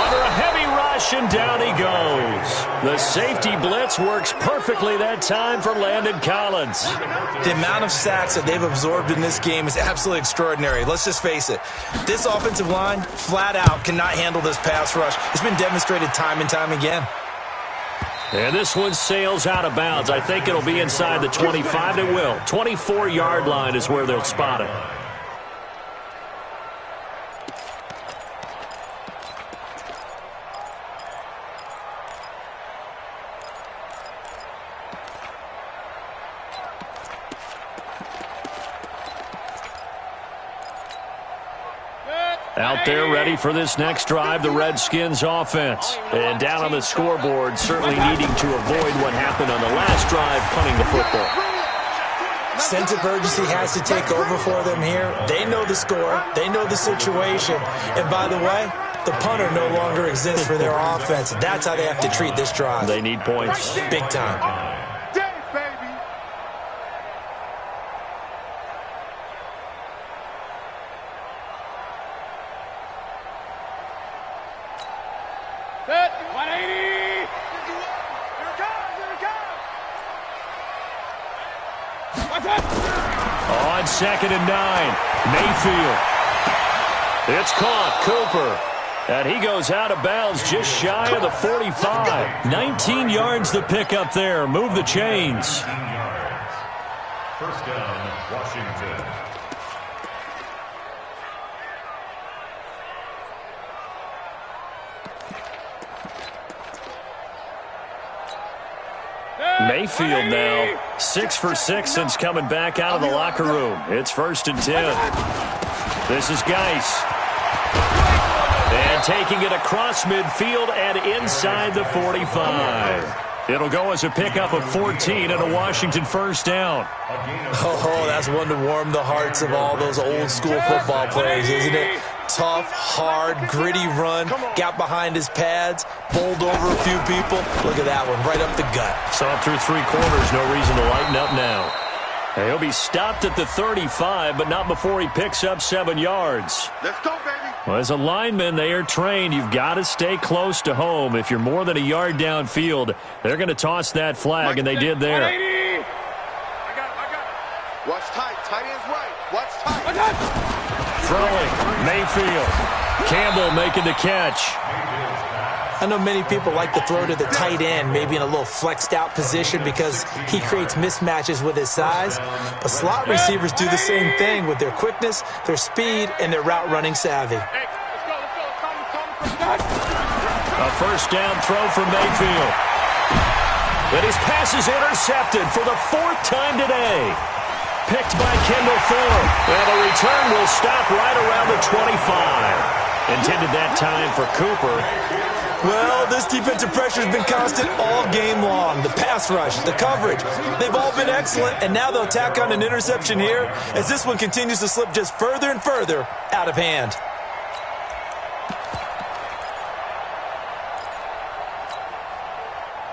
Under a heavy rush, and down he goes. The safety blitz works perfectly that time for Landon Collins. The amount of sacks that they've absorbed in this game is absolutely extraordinary. Let's just face it. This offensive line, flat out, cannot handle this pass rush. It's been demonstrated time and time again. And this one sails out of bounds. I think it'll be inside the 25. It will. 24-yard line is where they'll spot it. Out there ready for this next drive, the Redskins offense. And down on the scoreboard, certainly needing to avoid what happened on the last drive, punting the football. Sense of urgency has to take over for them here. They know the score. They know the situation. And by the way, the punter no longer exists for their offense. That's how they have to treat this drive. They need points. Big time. On 2nd and 9, Mayfield. It's caught, Cooper. And he goes out of bounds just shy of the 45. 19 yards to pick up there. Move the chains. 1st down, Washington. Mayfield now 6 for 6 since coming back out of the locker room. It's 1st and 10. This is Geis. And taking it across midfield and inside the 45. It'll go as a pickup of 14 and a Washington 1st down. Oh, that's one to warm the hearts of all those old school football players, isn't it? Tough, hard, gritty run, got behind his pads, bowled over a few people. Look at that one, right up the gut. Saw through 3 quarters, no reason to lighten up now. He'll be stopped at the 35, but not before he picks up 7 yards. Let's go, baby. Well, as a lineman, they are trained. You've got to stay close to home. If you're more than a yard downfield, they're going to toss that flag, and they did there. I got it. Watch tight. Tight end's right. Watch tight. Throwing, Mayfield. Campbell making the catch. I know many people like to throw to the tight end, maybe in a little flexed out position because he creates mismatches with his size. But slot receivers do the same thing with their quickness, their speed, and their route running savvy. A 1st down throw for Mayfield. But his pass is intercepted for the 4th time today. Picked by Kendall Fuller. Well, the return will stop right around the 25. Intended that time for Cooper. Well, this defensive pressure has been constant all game long. The pass rush, the coverage, they've all been excellent, and now they'll tack on an interception here as this one continues to slip just further and further out of hand.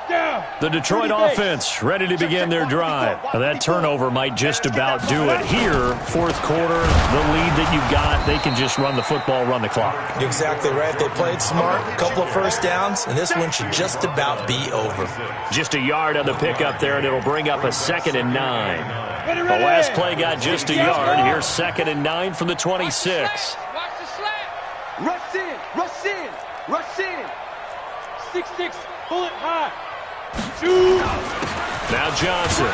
Down. The Detroit offense ready to begin their drive. Now, that turnover might just about do it. Here, fourth quarter, the lead that you've got, they can just run the football, run the clock. Exactly right. They played smart, a couple of first downs, and this one should just about be over. Just a yard on the pickup there, and it'll bring up a 2nd and 9. The last play got just a yard. Here's 2nd and 9 from the 26. Rush in, rush in, rush in. 6-6, bullet high. Shoot. Now Johnson.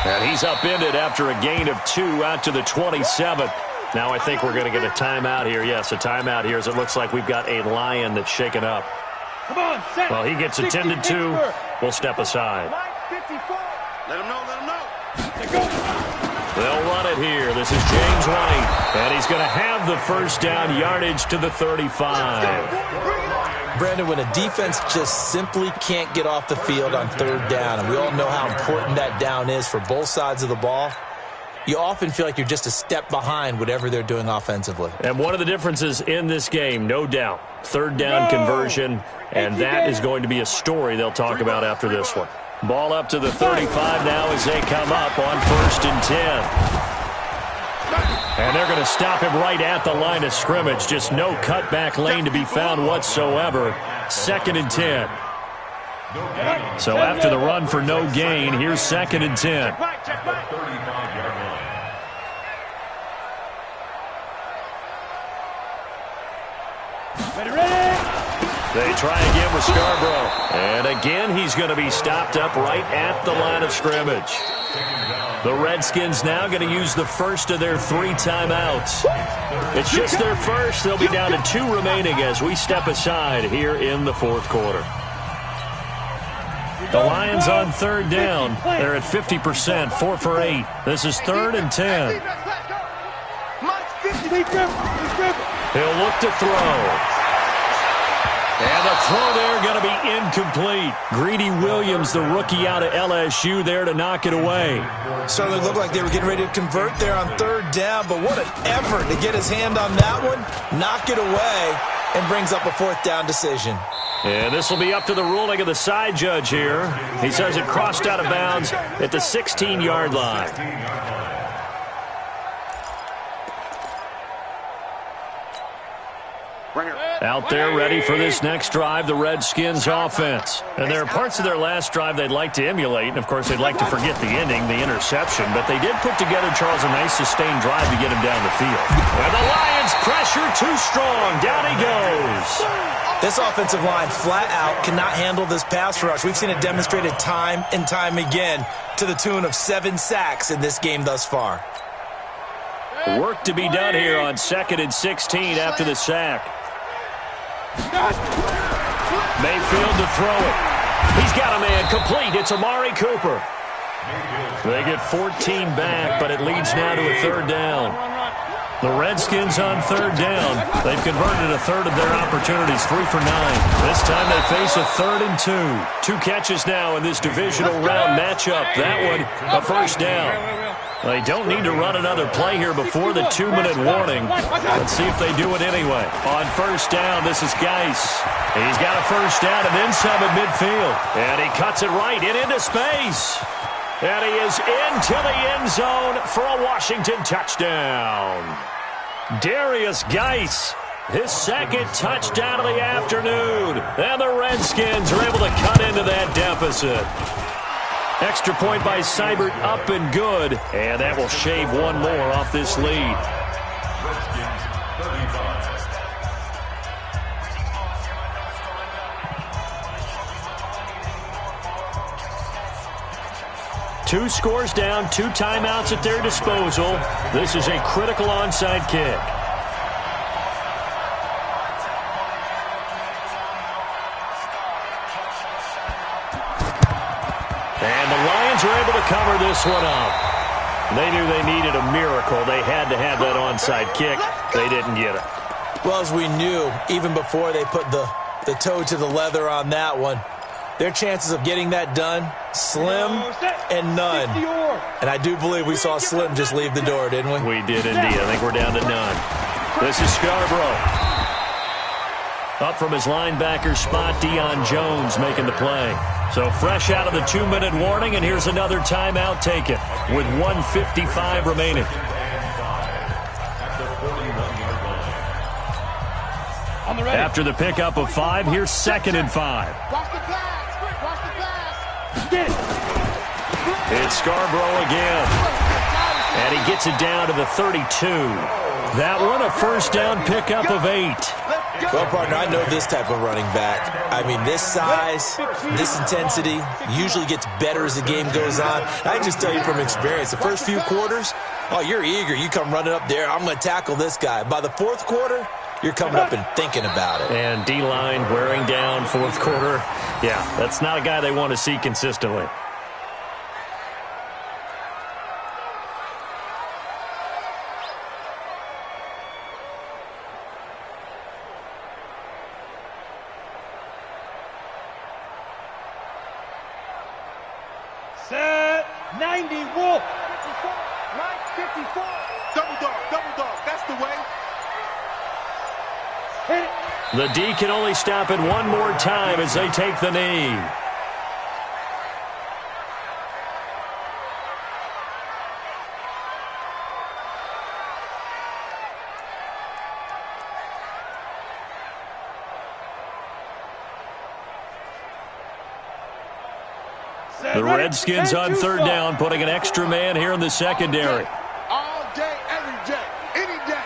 And he's upended after a gain of 2 out to the 27. Now I think we're going to get a timeout here. Yes, a timeout here as it looks like we've got a Lion that's shaken up. Come on, set. Well, he gets attended to. We'll step aside. Let him know, let him know. They'll run it here. This is James White. And he's going to have the first down, yardage to the 35. Brandon, when a defense just simply can't get off the field on third down, and we all know how important that down is for both sides of the ball, you often feel like you're just a step behind whatever they're doing offensively. And one of the differences in this game, no doubt, third down conversion, and that is going to be a story they'll talk about after this one. Ball up to the 35 now as they come up on 1st and 10. And they're going to stop him right at the line of scrimmage. Just no cutback lane to be found whatsoever. 2nd and 10. So after the run for no gain, here's 2nd and 10. They try again with Scarborough. And again, he's going to be stopped up right at the line of scrimmage. The Redskins now going to use the first of their 3 timeouts. It's just their first. They'll be down to 2 remaining as we step aside here in the fourth quarter. The Lions on third down. They're at 50%, 4 for 8. This is 3rd and 10. He'll look to throw. And the throw there going to be incomplete. Greedy Williams, the rookie out of LSU, there to knock it away. Certainly looked like they were getting ready to convert there on third down, but what an effort to get his hand on that one, knock it away, and brings up a 4th down decision. And this will be up to the ruling of the side judge here. He says it crossed out of bounds at the 16-yard line. Out there ready for this next drive, the Redskins offense. And there are parts of their last drive they'd like to emulate. And, of course, they'd like to forget the ending, the interception. But they did put together, Charles, a nice sustained drive to get him down the field. And the Lions pressure too strong. Down he goes. This offensive line flat out cannot handle this pass rush. We've seen it demonstrated time and time again to the tune of 7 sacks in this game thus far. Work to be done here on 2nd and 16 after the sack. Mayfield to throw it. He's got a man complete. It's Amari Cooper. They get 14 back, but it leads now to a 3rd down. The Redskins on 3rd down. They've converted a third of their opportunities, 3 for 9. This time they face a 3rd and 2. 2 catches now in this divisional round matchup. That one, a 1st down. They don't need to run another play here before the 2-minute warning. Let's see if they do it anyway. On 1st down, this is Geis. He's got a 1st down and then some at midfield. And he cuts it right into space. And he is into the end zone for a Washington touchdown. Darius Geis, his 2nd touchdown of the afternoon. And the Redskins are able to cut into that deficit. Extra point by Seibert, up and good. And that will shave one more off this lead. Redskins 35. 2 scores down, 2 timeouts at their disposal. This is a critical onside kick. And the Lions are able to cover this one up. They knew they needed a miracle. They had to have that onside kick. They didn't get it. Well, as we knew, even before they put the toe to the leather on that one, their chances of getting that done, slim and none. And I do believe we saw Slim just leave the door, didn't we? We did indeed. I think we're down to none. This is Scarborough. Up from his linebacker spot, Deion Jones making the play. So fresh out of the 2-minute warning, and here's another timeout taken with 1:55 remaining. After the pickup of 5, here's 2nd and 5. Watch the pass. Watch the pass. It's Scarborough again. And he gets it down to the 32. That one a first down pickup of 8. Well, partner, I know this type of running back. I mean, this size, this intensity usually gets better as the game goes on. I can just tell you from experience, the first few quarters, oh, you're eager. You come running up there, I'm going to tackle this guy. By the 4th quarter, you're coming up and thinking about it. And D-line wearing down 4th quarter. Yeah, that's not a guy they want to see consistently. Set 90 Wolf. 54. Double dog. That's the way. Hit it. The D can only stop it one more time as they take the knee. The Redskins on 3rd down, putting an extra man here in the secondary. All day, every day, any day.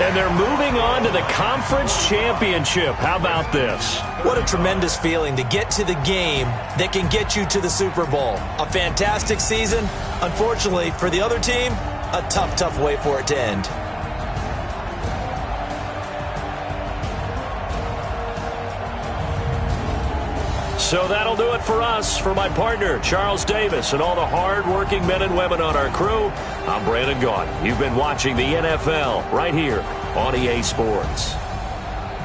And they're moving on to the conference championship. How about this? What a tremendous feeling to get to the game that can get you to the Super Bowl. A fantastic season. Unfortunately, for the other team, a tough way for it to end. So that'll do it for us. For my partner, Charles Davis, and all the hard-working men and women on our crew, I'm Brandon Gaudin. You've been watching the NFL right here on EA Sports.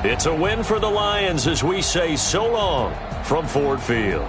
It's a win for the Lions as we say so long from Ford Field.